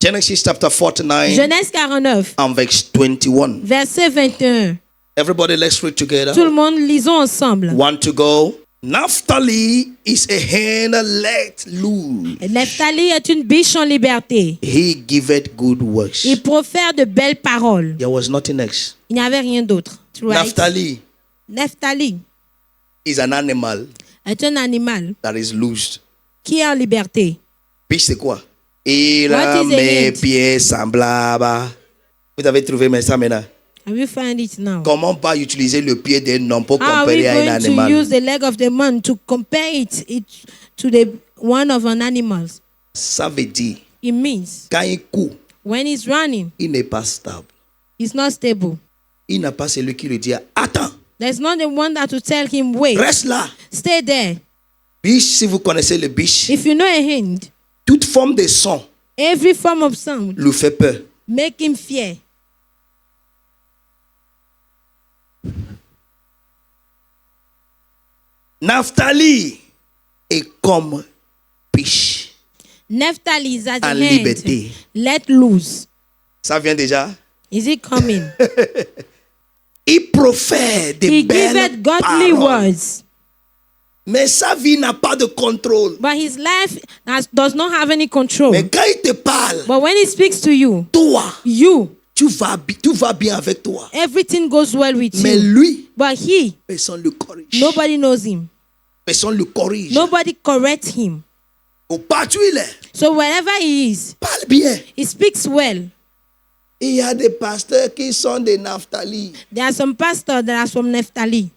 Genesis chapter 49 Genèse 49, and verse 21. verset 21. Everybody, let's read together. Tout le monde, lisons ensemble. One to go. Naphtali is a hen let loose. Nephtali est une biche en liberté. He giveth good works. Il profère de belles paroles. There was nothing else. Il n'y avait rien d'autre. Right? Naphtali Nephtali is an animal est un animal that is loosed. qui est en liberté. Biche, c'est quoi? Il What a is a mes hen? pieds semblables. Vous avez trouvé mais ça maintenant? Have you found it now? Comment pas utiliser le pied d'un homme pour How are we comparer à un going to animal? use the leg of the man to compare it to the one of an animal? Ça veut dire, It means quand il court, when he's running, il n'est pas stable. he's not stable. Il n'a pas celui qui lui dit, attends, There's not the one that will tell him, wait, reste là. stay there. Biche, si vous connaissez le biche, If you know a hind, toute forme de son every form of sound lui fait peur. make him fear. Naphtali est comme biche Nephtali is as a en hand. liberté. Let loose. Ça vient déjà? Is it coming? Il profère des He belles giveth godly paroles. words. Mais sa vie n'a pas de contrôle. But his life does not have any control. Mais quand il te parle, But when he speaks to you, toi, you, tout va bien avec toi. everything goes well with Mais you. lui, But he, personne ne le corrige. nobody knows him. Personne ne le corrige. Nobody corrects him. Au partout il est, So wherever he is, parle bien. he speaks well. Il y a des pasteurs qui sont des Naphtali, There are some pastors that are from Nephtali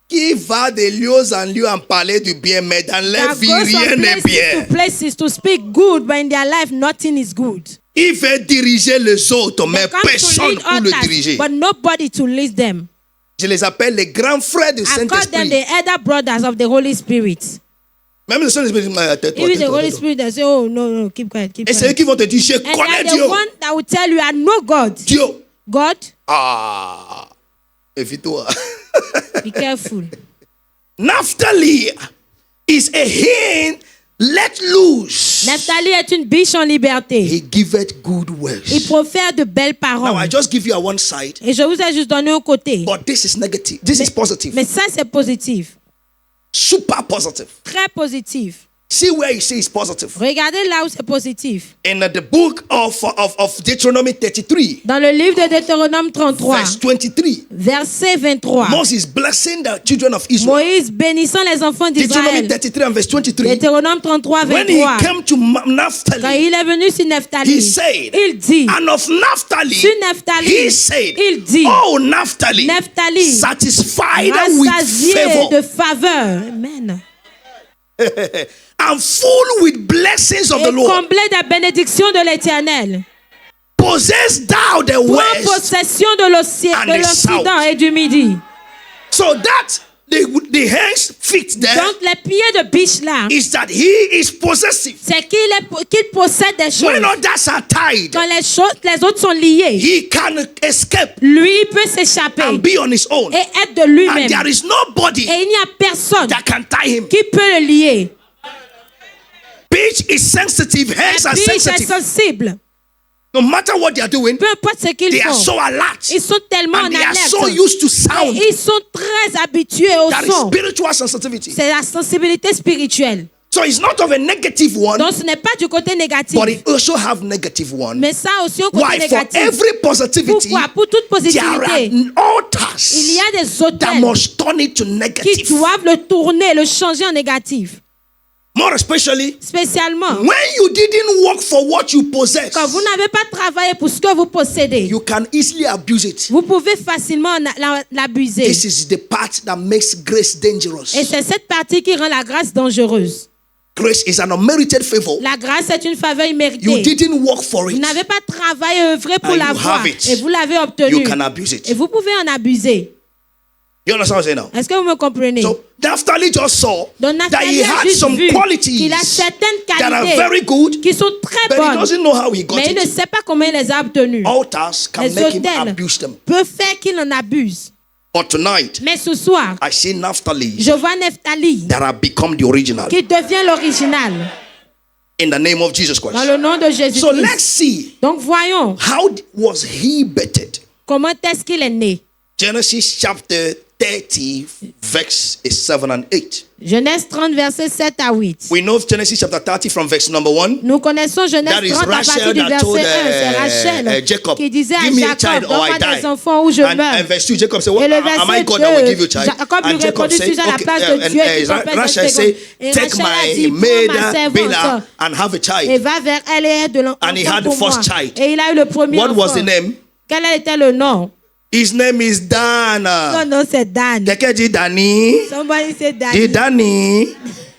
qui va de lieux en lieu en parler du bien, mais dans leur that vie, go rien from n'est places bien. to places to speak good, but in their life nothing is good. Il veut diriger les autres, They mais come to personne lead pour le others, diriger. but nobody to lead them. Je les appelle les grands frères du I call them Saint-Esprit. the elder brothers of the Holy Spirit. Même le Saint-Esprit dit, tais-toi, Even the tais-toi, Holy tais-toi. Spirit, they say, oh, no, keep quiet, keep Et c'est eux quiet. qui vont te dire, je And connais they're Dieu. the one that will tell you, I know God. Dieu. God, Ah, évite-toi. be careful. Naphtali is a hen let loose. Nephtali est une biche en liberté. He giveth good Il words. profère de belles Now I paroles. just give you a one side, Et je vous ai juste donné un côté. but this is negative. This is positive. Mais ça, c'est positif. Super positive. Très positif. See where you see it's positive. Regardez là où c'est positif. In the book of Deuteronomy 33, Dans le livre de Deutéronome 33, verse 23, verset 23, Moses blessing the children of Israel. Moïse bénissant les enfants Deuteronomy d'Israël. 33 and verse 23. Deutéronome 33, When he 23. came to Quand Naphtali, il est venu sur Nephtali, he said, il dit, and of Naphtali, sur Nephtali, he said, il dit, oh Naphtali, Nephtali, satisfied with rassasié favor de faveur, amen, and full with blessings of et the Lord. comblé des bénédictions de l'Éternel. Possess thou the Prends west. possession de and the l'Occident south. et du Midi. So that the hands fit there Donc les pieds de biche là, is that he is possessive. c'est qu'il possède des choses. When others are tied, Quand les autres sont liés, he can escape lui il peut s'échapper and be on his own. et être de And lui-même. there is nobody Et il n'y a personne that can tie him. qui peut le lier. Bitch is sensitive, hands La are biche est sensitive. sensible. No matter what they are doing, Peu importe ce qu'ils they are font, so alert. ils sont tellement en And they are alerte. so used to sound. Et ils sont très habitués au That is son. spiritual sensitivity. C'est la sensibilité spirituelle. So it's not of a negative one, Donc ce n'est pas du côté négatif. but it also have negative one. Mais ça aussi un côté Why? For négatif. every positivity, Pourquoi? Pour toute there are positivité, altars il y a des that hôtels must turn it to qui negative. doivent le tourner, le changer en négatif. More especially, Spécialement, when you didn't work for what you possess, quand vous n'avez pas travaillé pour ce que vous possédez, you can easily abuse it. vous pouvez facilement l'abuser. This is the part that makes grace dangerous. Et c'est cette partie qui rend la grâce dangereuse. Grace is an unmerited favor. La grâce est une faveur You imméritée. didn't work for Vous it. n'avez pas travaillé, œuvré pour And you l'avoir. have it. Et vous l'avez obtenu. You can abuse Et it. vous pouvez en abuser. You understand what I'm saying now? Est-ce que vous me comprenez? So Naphtali just saw Donc that Naphtali he a had juste some vu qualities qu'il a certaines that are qualités very good, qui sont très but he bonnes. doesn't know how he got Mais il ne it. sait pas comment il les a obtenues. Altars can Les make him hôtels abuse them. peuvent faire qu'il en abuse. But tonight, Mais ce soir, I see Naphtali je vois Nephtali that have become the original. qui devient l'original. In the name of Jesus Dans Christ. le nom de Jésus-Christ. So let's see, Donc voyons how was he bettered? comment est-ce qu'il est né. Genesis chapter 30, verse 7 and 8. Genèse 30, versets 7 à 8. We know Genesis chapter 30 from verse number 1. Nous connaissons Genèse That is 30 à partir Rachel du that told verset 1. C'est Rachel Jacob, qui disait à give me a child Jacob, or I donne-moi die. des enfants ou je meurs. And verse 2, Jacob said, well, Et le am I verset God that will give you a 2, child? Jacob lui And Jacob répondit, said, suis à la okay, place de Dieu qui t'empêche Rachel de said, Et take Rachel a my dit, prends maid ma servante Bilhah and have a et child. va vers elle et aide de l'enfant And he had the pour moi. first child. Et il a eu le premier What enfant. was the name? Quel était le nom? His name is Son Dan. nom c'est Dan. Quelqu'un dit Danny. Somebody said Dan. Dit Danny.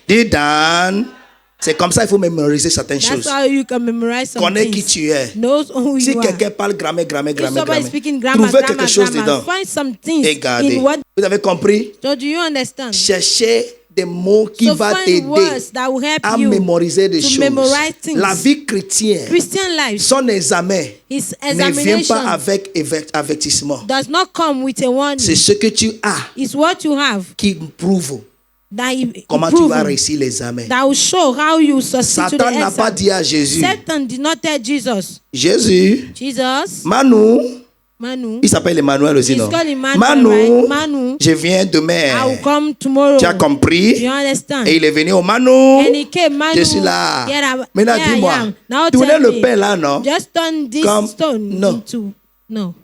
Dit Dan. C'est comme ça il faut mémoriser certaines That's choses. how you can memorize some Connais qui things. tu es. Knows who Si you are. quelqu'un parle grammaire, If somebody is speaking grammar, trouvez grammar, quelque chose grammar, dedans. find some things Et gardez. in what. Vous avez compris? So do you understand? Cherchez des mots qui So vont find t'aider words that will help à you mémoriser des to choses. memorize things. La vie chrétienne, Christian life, son examen his ne vient examination pas avec avertissement. does not come with a warning. C'est ce que tu as It's what you have qui prouve that you comment tu improve, vas réussir l'examen. that will show how you succeed to the Satan n'a pas exam. dit à Jésus, Satan did not tell Jesus, Jésus, Jesus, Manu, Manu, il s'appelle Emmanuel aussi, he's non? called Emmanuel, Manu, right? Manu, je viens I will demain. come tomorrow. Tu as compris? You understand? Et il est venu au Manu. And he came, Manu, Je suis là. here Maintenant, I dis-moi, am. Now tournez tell le me, pain là, non? just turn this Comme- stone non. into, no.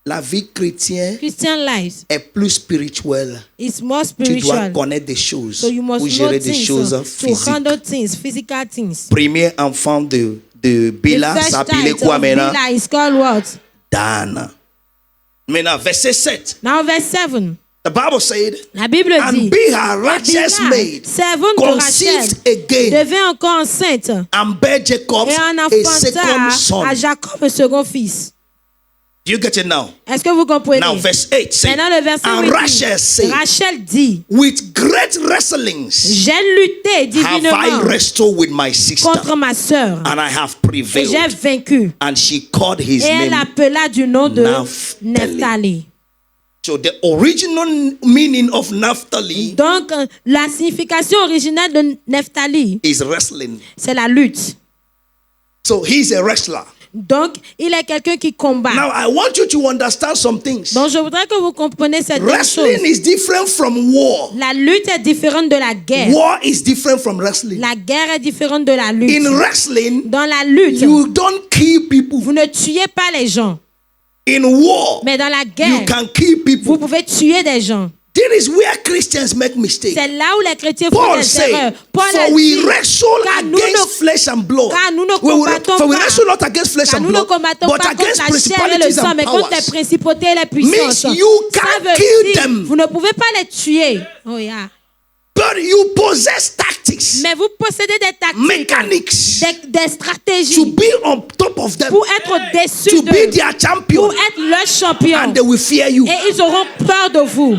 La vie chrétienne Christian life est plus spirituelle. is more Tu dois spiritual. connaître des choses So you must pour know gérer des things choses to physiques. handle things, physical things. Premier enfant de Bila The first s'appelait child quoi of maintenant? Bilhah is called what? Dan. Maintenant, verset 7. Now verse 7. The Bible said, La Bible and dit, Bilhah, et Rachel's Bilhah, maid, servante de conceived Rachel, again devint encore enceinte and bare Jacob et en a second enfanta son. à Jacob un second fils. Do you get it now? Est-ce que vous comprenez? Now, verse 8 says, Maintenant le verset and 8 Rachel dit, said, Rachel dit, with great wrestlings j'ai lutté have I divinement wrestled with my sister, contre ma sœur and I have et prevailed. j'ai vaincu. And she called his Et elle name. appela du nom de Naphtali. Nephtali. So the original meaning of Naphtali Donc, la signification originale de Nephtali, is wrestling. c'est la lutte. So he's a wrestler. Donc, il est quelqu'un qui combat. Now I want you to understand some things. Donc, je voudrais que vous compreniez certaines Wrestling choses. is different from war. La lutte est différente de la guerre. War is different from wrestling. La guerre est différente de la lutte. In wrestling, Dans la lutte, you don't kill people. vous ne tuez pas les gens. In war, Mais dans la you guerre, can kill vous people. pouvez tuer des gens. That is where Christians make mistakes. C'est là où les chrétiens font Paul des said, erreurs. Paul a for we dit, wrestle car nous against ne- flesh and blood. car nous ne We combattons for we pas- wrestle not against flesh car and nous ne blood, combattons but pas contre against la chair et le principalities sang, and mais contre les powers. principautés et les puissances. Means you Ça can't veut kill dire, them. vous ne pouvez pas les tuer. Oh yeah. But you possess tactics, Mais vous possédez des tactiques, mechanics, des stratégies to be on top of them, pour être au-dessus to be d'eux, their champion, pour être leur champion. and they will fear you. Et ils auront peur de vous.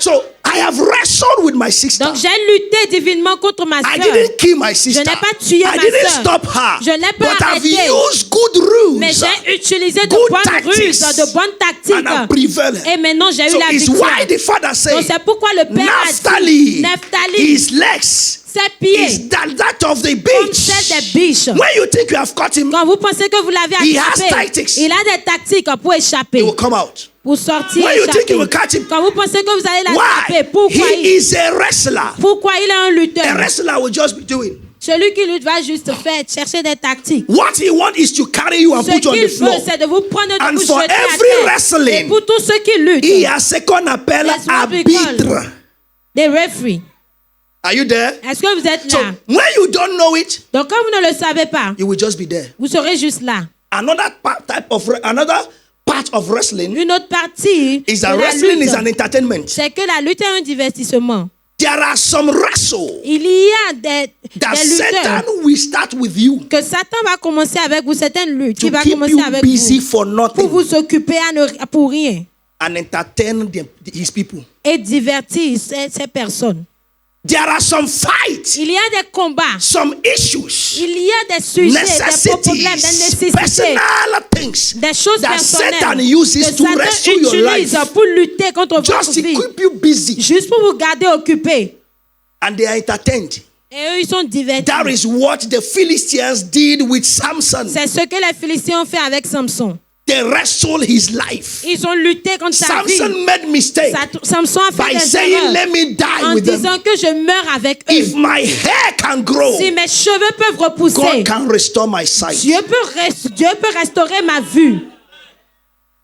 So I have wrestled with my sister. Donc j'ai lutté divinement contre ma I sœur. didn't kill my sister. Je n'ai pas tué I ma didn't sœur. stop her. Je n'ai pas But I've arrêté. used good rules. Mais j'ai utilisé de Good bonnes tactics. ruses, de bonnes And I tactiques. prevailed. Et maintenant j'ai eu So la it's victoire. why the father Donc said, c'est pourquoi le Père a dit, Naphtali, Nephtali, his legs ses pieds, is that of the comme beach. celle des biches. When you think you have caught him, Quand vous pensez que vous l'avez He has attrapé, tactics. il a des tactiques pour échapper, he will come out. pour sortir, When you think échapper. you will catch him, Quand vous pensez que vous allez l'attraper, why? pourquoi He is a wrestler. pourquoi il est un A lutteur? wrestler will just be doing. Celui qui lutte va juste faire chercher des tactiques. What he wants is to carry you and Ce put you on qu'il the floor. veut, c'est de vous prendre de And vous for jeter à every terre. wrestling, Et pour tous ceux qui luttent, He has ce qu'on appelle That's what we call- arbitre. des referees. Are you there? Est-ce que vous êtes So là? when you don't know it, Donc, quand vous ne le savez pas, you will just be there. vous serez juste là. Another part of wrestling Une autre partie is de that la wrestling lutte, is an entertainment. c'est que la lutte est un divertissement. There are some wrestle Il y a des that lutteurs Satan will start with you que Satan va commencer avec vous, certaines luttes qui to va keep commencer you avec busy vous for pour nothing vous occuper pour rien and entertain his people. et divertir ces personnes. There are some fights, Il y a des combats, some issues, il y a des sujets, des problèmes, des necessities, nécessités, personal things des choses that Satan personnelles uses que to Satan wrestle your utilise life pour lutter contre just votre to vie, keep you busy, juste pour vous garder occupé. and they are entertained. Et eux, ils sont divertis. That is what the Philistines did with Samson. C'est ce que les Philistins ont fait avec Samson. They wrestled his life. Ils ont lutté contre sa vie. Samson made mistake Samson a fait by des saying, erreurs let me die en with them. disant que je meurs avec eux. If my hair can grow, Si mes cheveux peuvent repousser, God can restore my sight. Dieu peut restaurer ma vue.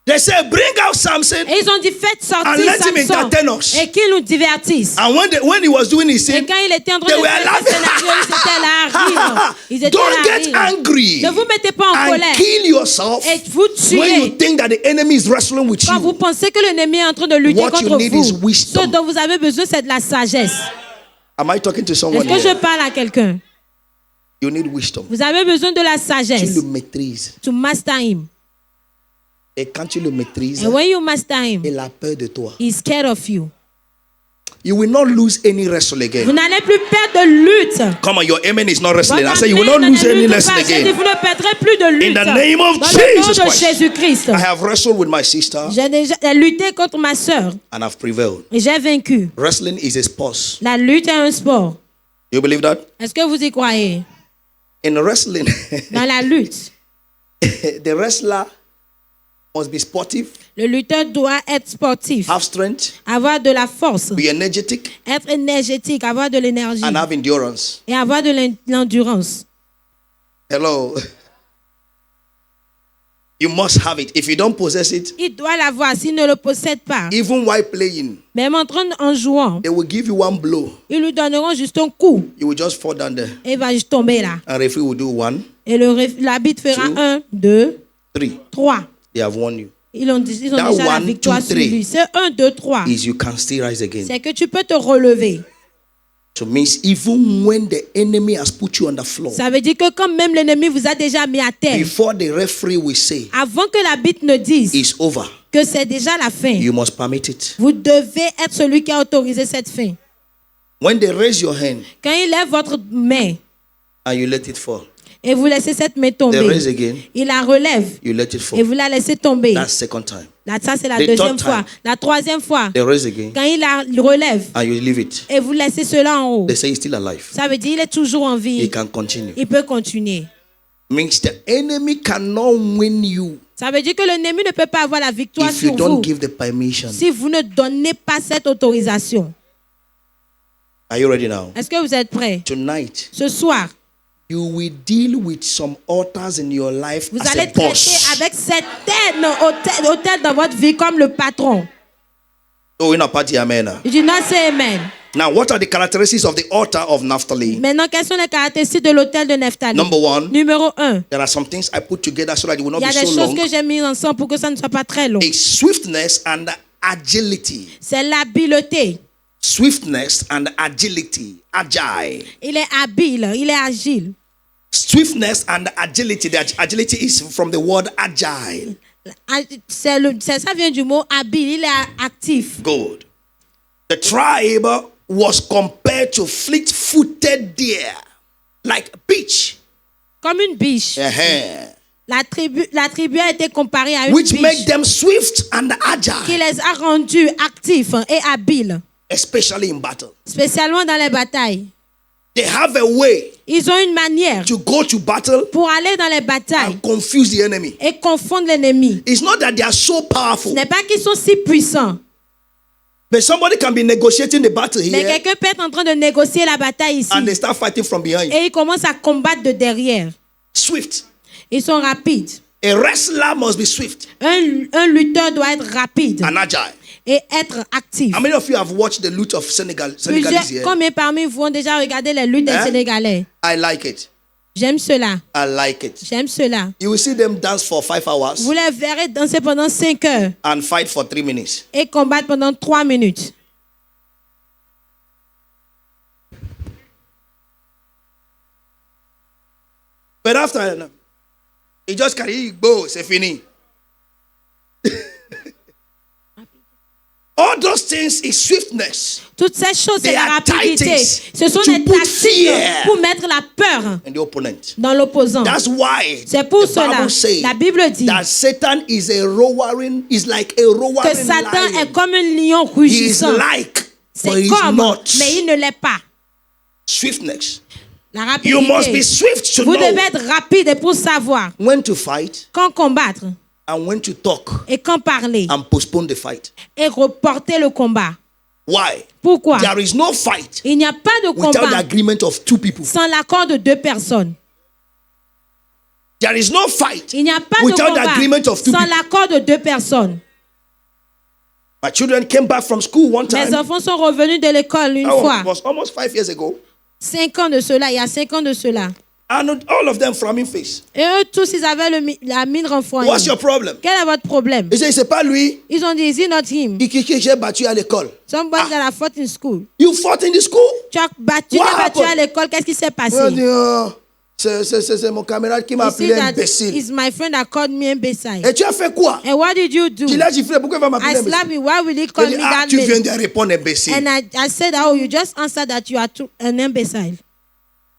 They said, bring out Samson Et ils ont dit, faites sortir and let him Samson entertain us. et qu'il nous divertisse. And when he was doing his Et thing, quand il était en train they de were faire ce laughing. scénario, ils étaient là à rire. Ils étaient Don't là à get rire. angry Ne vous mettez pas en and colère kill yourself et vous when you tuez. think that the enemy is wrestling with Quand vous you. pensez que l'ennemi est en train de lutter What you contre need vous, is wisdom. ce dont vous avez besoin, c'est de la sagesse. Am I talking to someone Est-ce que je here? parle à quelqu'un? You need wisdom. Vous avez besoin de la Tu sagesse. le maîtrises. To master him. Et quand tu le maîtrises, And when you master him, il a peur de toi. he's scared of you. You will not lose any wrestle Vous again. n'allez plus perdre de lutte. Come on, your amen is not wrestling. I Votre say you will amen not lose ne any lutte wrestle pas. J'ai dit, again. vous ne perdrez plus de lutte. In the name of Dans le nom Jesus de Christ. Jésus-Christ. I have wrestled with my sister J'ai déjà lutté contre ma sœur and I've prevailed. et j'ai vaincu. Wrestling is a sport. La lutte est un sport. You believe that? Est-ce que vous y croyez? In wrestling, Dans la lutte, the wrestler must be sportive, le lutteur doit être sportif, have strength, avoir de la force, be energetic, être énergétique, avoir de l'énergie and have endurance. et avoir de l'endurance. Hello. You must have it. If you don't possess it, Il doit l'avoir s'il ne le possède pas. even while playing, Même en jouant, they will give you one blow. ils lui donneront juste un coup You will just fall down there. et il va juste tomber là. And referee will do 1, Et l'arbitre fera 2, 1, 2, 3. 3. They have won you. Ils ont That déjà la 1, victoire 2, sur 3 lui. C'est 1, 2, 3. is you can still rise again. C'est que tu peux te relever. So it means even when the enemy has put you on the floor, Ça veut dire que quand même l'ennemi vous a déjà mis à terre, before the referee will say avant que l'arbitre ne dise it's over, que c'est déjà la fin, you must permit it. vous devez être celui qui a autorisé cette fin. When they raise your hand Quand il lève votre main and you let it fall, et vous laissez cette main they tomber, raise again, il la relève you let it et fall. vous la laissez tomber. That's second time. Là, ça, c'est la The deuxième third fois. time. La troisième fois, They raise again quand il la relève and you leave it. et vous laissez cela en haut, They say he's still alive. ça veut dire qu'il est toujours en He vie. can continue. Il peut continuer. Means the enemy cannot win you Ça veut dire que l'ennemi ne peut pas avoir la victoire if you sur don't vous give the permission. si vous ne donnez pas cette autorisation. Are you ready now? Est-ce que vous êtes prêts? Tonight, Ce soir, you will deal with some altars in your life vous as allez a boss. traiter avec certaines hôtels dans votre vie comme le patron. Oh, in a party, amen. Je dis non, c'est amen. Now, what are the characteristics of the altar of Naphtali? Maintenant, quelles sont les caractéristiques de l'hôtel de Nephtali? Number 1, Numéro 1. there are some things I put together so that it will not Il y a be des so choses long. que j'ai mises ensemble pour que ça ne soit pas très long. A swiftness and agility. C'est l'habileté. Swiftness and agility. Agile. Il est habile, il est agile. Swiftness and agility. The agility is from the word agile. Ça vient du mot habile, il est actif. Good. The tribe was compared to fleet-footed deer, like a bitch. Comme une biche. Uh-huh. La tribu a été comparée à une Which make biche them swift and qui agile, les a rendus actifs et habiles, especially in battle. spécialement dans les batailles. They have a way Ils ont une manière to go to battle pour aller dans les batailles and confuse the enemy. et confondre l'ennemi. It's not that they are so Ce powerful, n'est pas qu'ils sont si puissants, but somebody can be negotiating the battle mais here quelqu'un peut être en train de négocier la bataille ici and they start fighting from behind. et ils commencent à combattre de derrière. Swift. Ils sont rapides. A wrestler must be swift Un lutteur doit être rapide and agile. et être actif. How many of you have watched the loot of Senegalese here? Combien parmi vous ont déjà regardé les luttes des Hein? Sénégalais? I like it. J'aime cela. I like it. J'aime cela. You will see them dance for 5 hours Vous les verrez danser pendant 5 heures and fight for 3 minutes. et combattre pendant 3 minutes. But after, he just carry go, c'est fini. All those things is swiftness Toutes ces choses, c'est They la are rapidité. tactics Ce sont to des put tactiques fear pour mettre la peur in the opponent. dans l'opposant. That's why C'est pour the cela, Bible says la Bible dit that Satan is a roaring, is like a que roaring Satan lion. est comme un lion He is rugissant. like, but C'est he's comme, not. mais il ne l'est pas. Swiftness. La rapidité. You must be swift to Vous devez know être rapide pour savoir when to fight quand combattre and when to talk et quand parler and postpone the fight. et reporter le combat. Why? Pourquoi? There is no fight Il n'y a pas de without the combat agreement of two people. sans l'accord de deux personnes. There is no fight Il n'y a pas de without the agreement combat of two sans people. l'accord de deux personnes. My children came back from school one Mes time. enfants sont revenus de l'école une It fois. was almost 5 years ago. 5 ans de cela, il y a 5 ans de cela. And all of them frowning face. Et eux tous, ils avaient la mine renfrognée. What's your problem? Quel est votre problème? He said, c'est pas lui. Ils ont dit, is it not him? J'ai battu à l'école. Somebody that I fought in school. You fought in the school? Tu as battu, What battu à happened? l'école, qu'est-ce qui s'est passé? On dit, oh, c'est mon camarade qui m'a You appelé see that imbécile. it's my friend that called me imbecile. Et tu as fait quoi? And what did you do? Tu l'as giflé. Pourquoi il va m'appeler I imbécile? slapped him. Why will he call Il me dit, that tu viens name? de répondre imbécile. And I said, oh, you just answered that you are an imbecile.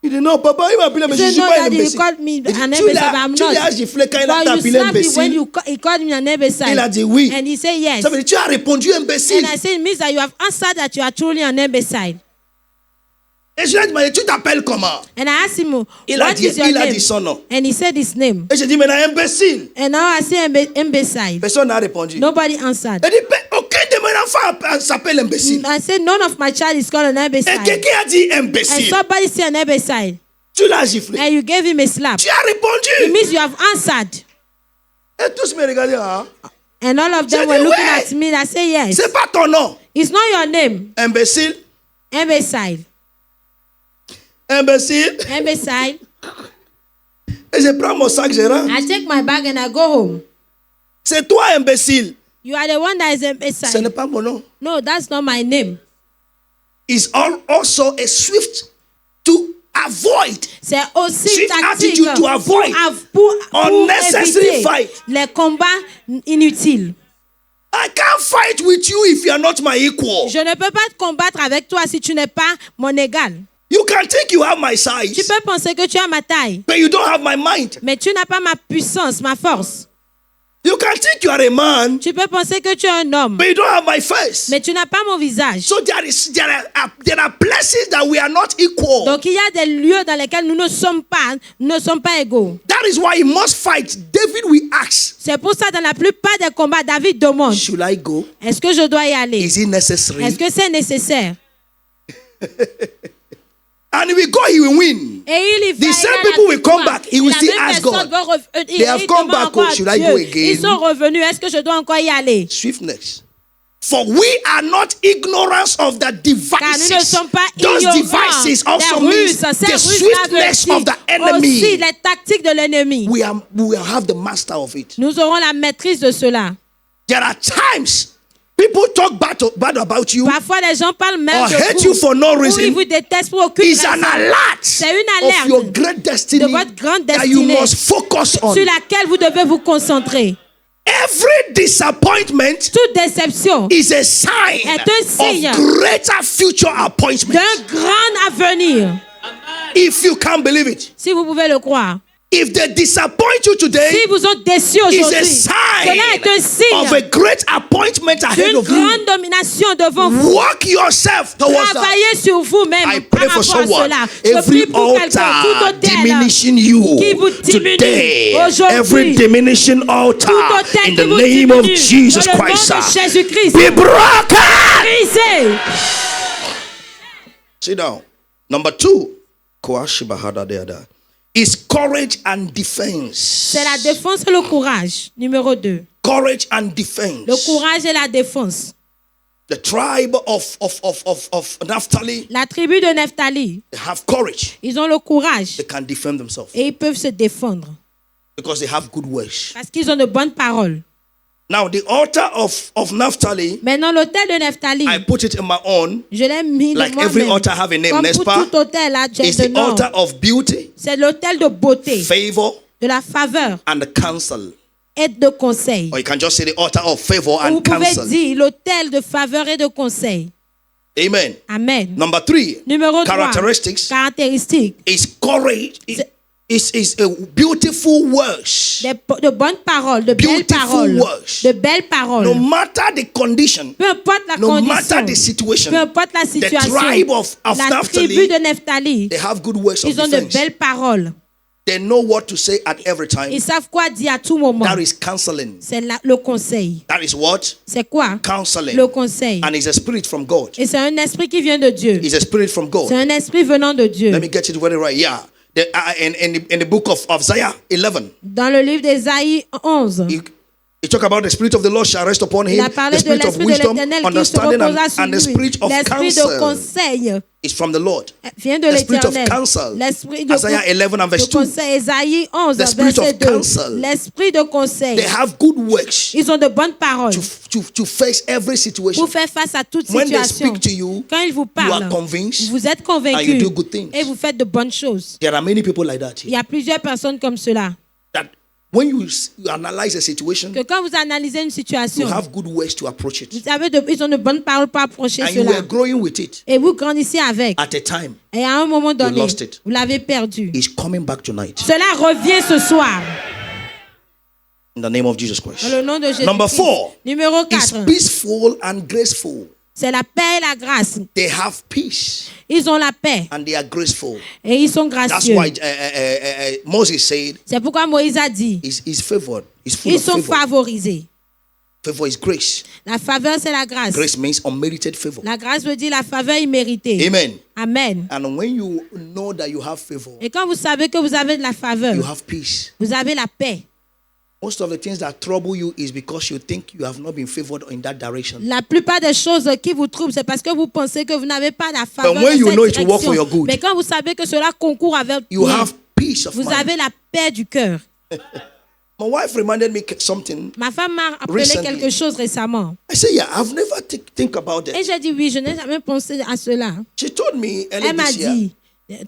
Il dit, non, papa, il m'a appelé He imbécile. Je said, suis no, pas un daddy, he imbécile. called me Il dit, an tu imbecile, but I'm l'as not. giflé quand il a But you appelé slapped me when imbécile. he called me an imbecile. Il a dit oui. And he said yes. Ça veut dire, tu as répondu imbécile. And I said, it means that you have answered that you are truly an imbecile. Et je lui ai demandé, tu t'appelles comment? And I asked him, Il a what dit- is your il a name? dit son nom. And he said his name. Et j'ai dit, maintenant, imbécile. And now I say imbecile. Personne n'a répondu. Nobody answered. Il dit, aucun de mes enfants s'appelle imbécile. I said, none of my child is called an Et imbecile. quelqu'un a dit And imbécile. somebody said an imbecile. Tu l'as giflé. And you gave him a slap. Tu as It répondu. means you have answered. Et tous me regardaient. Hein? And all of them J'ai were dit, looking ouais. at me and I said, yes. C'est pas ton nom. It's not your name. Imbécile. Imbecile. Imbécile. Imbecile. Et je prends mon sac, je rentre. I take my bag and I go home. C'est toi, imbécile. You are the one that is Ce imbecile. n'est pas mon nom. No, that's not my name. Is also a swift to avoid. C'est aussi Swift tactique attitude to avoid pour unnecessary éviter fight. les combats inutiles. I can't fight with you if you are not my equal. Je ne peux pas te combattre avec toi si tu n'es pas mon égal. You can think you have my Tu size, peux penser que tu as ma taille, but you don't have my mind. mais tu n'as pas ma puissance, ma force. You can think you are a man, Tu peux penser que tu es un homme, but you don't have my face. mais tu n'as pas mon visage. So there are places that we are not equal. Donc il y a des lieux dans lesquels nous ne sommes pas égaux. That is why he must fight. David will ask, C'est pour ça dans la plupart des combats, David demande, should I go? est-ce que je dois y aller? Is it necessary? Est-ce que c'est nécessaire? And if we go, he will win. Et il y va, The same il a la people will come victoire. back. He will La still même ask personne God. va They have come back, encore à should I Dieu. go again? Ils sont revenus, est-ce que je dois encore y aller? Swiftness. For we are not ignorant of the Car nous ne devices. sommes pas Those ignorants devices also des means ruses. the Ces ruses swiftness of the aussi enemy. les tactiques de l'ennemi. We will have the master of it. Nous aurons la maîtrise de cela. There are times people talk bad about you. Parfois, les gens parlent même Or de hate vous. you for no Ou ils reason. vous détestent pour aucune It's an raison. alert C'est une of your alerte great destiny de votre grande that you destinée must focus on. sur laquelle vous devez vous concentrer. Every disappointment Toute déception is a sign est un signe of greater future appointment. d'un grand avenir. If you can't believe it. Si vous pouvez le croire. If they disappoint you today, Si vous ont déçu it's aujourd'hui, a cela est un sign of signe a great appointment ahead d'une of you. grande domination devant vous. Work yourself towards that. Travaillez sur vous-même I par pray for rapport à someone. cela. Je prie Every pour quelqu'un, tout altar autel diminishing you qui vous diminue today. aujourd'hui. Every diminishing altar Tout autel in qui the vous name of diminue, Jesus dans le nom Christ. de Jésus-Christ. Be broken. Brisez. Sit down. Number 2. Is courage and defense. C'est la défense et le courage. Numéro 2. Courage and defense. Le courage et la défense. The tribe of Naphtali, La tribu de Nephtali, they have courage. ils ont le courage They can defend themselves et ils peuvent se défendre because they have good words. parce qu'ils ont de bonnes paroles. Now, the altar of Naphtali, Maintenant, l'autel de Nephtali, I put it in my own. je l'ai mis de Like every moi-même. altar have a name, Comme n'est-ce pour pas? tout autel, là, j'ai It's de the nom. altar of beauty, C'est l'autel de beauté, favor, de la faveur and the counsel. et de conseil. Or you can just say the altar of favor Vous and pouvez counsel. dire l'autel de faveur et de conseil. Amen. Amen. Number 3, Numéro 3. characteristics Caractéristique. is courage. is a beautiful words. de bonnes paroles, de belles Beautiful paroles, words. de belles paroles. No matter the condition, Peu importe la no matter condition, the situation, peu importe la the situation, tribe of la tribu Naphtali, de Nephtali, they have good words of ils ont de defense. belles paroles. They know what to say at every time. Ils savent quoi dire à tout moment. That is counseling. C'est le conseil. That is what? C'est quoi? Counseling. Le conseil. And it's a spirit from God. Et c'est un esprit qui vient de Dieu. It's a spirit from God. C'est un esprit venant de Dieu. Let me get it very right. Yeah. In the book of Isaiah 11, Dans le livre d'Ésaïe 11, he talk about the spirit of the Lord shall rest upon il him, a parlé the de spirit of l'esprit de wisdom, l'Éternel qui se understanding, reposera sur and the lui. spirit of L'esprit de counsel conseil is from the Lord. vient de The spirit of l'Éternel. counsel. L'esprit de Isaiah 11 and verse de 2. conseil. Ésaïe 11, The spirit verset of 2. counsel. L'esprit de conseil. They have good works Ils ont de bonnes paroles to face every situation. pour faire face à toute When they situation. speak to you, Quand ils vous you are parlent, convinced vous êtes and you convaincus do good things. et vous faites de bonnes choses. There are many people like that Il here. y a plusieurs personnes comme cela. That when you analyze a situation, Que quand vous analysez une you situation, have good ways to approach it. vous avez ils ont de bonnes paroles pour approcher And you cela. were growing with it. Et vous grandissez avec. At a time, Et à un moment donné, lost it. vous l'avez perdu. it's coming back tonight. Cela revient ce soir. In the name of Jesus Christ. Dans le nom de Jésus. Number 4 Numéro is 4. peaceful and graceful. C'est la paix et la grâce. They have peace Ils ont la paix and they are graceful. et ils sont That's gracieux. why Moses said, C'est pourquoi Moïse a dit, he's favored. He's full ils of sont favor. favorisés. Favor is grace. La faveur, c'est la grâce. Grace means unmerited favor. La grâce veut dire la faveur imméritée. Amen. Amen. And when you know that you have favor, Et quand vous savez que vous avez de la you faveur, have peace. vous avez la paix. Most of the things that trouble you is because you think you have not been favored in that direction. La plupart des choses qui vous troublent, c'est parce que vous pensez que vous n'avez pas la faveur But when dans you cette know it will work for your direction. good, Mais quand vous savez que cela concourt avec you bien, have peace of vous mind. avez la paix du cœur. My wife reminded me something. Ma femme m'a appelé Recently. quelque chose récemment. I said, yeah, I've never think about Et it. j'ai dit oui, je n'ai jamais pensé à cela. She told me early Elle m'a this year, dit,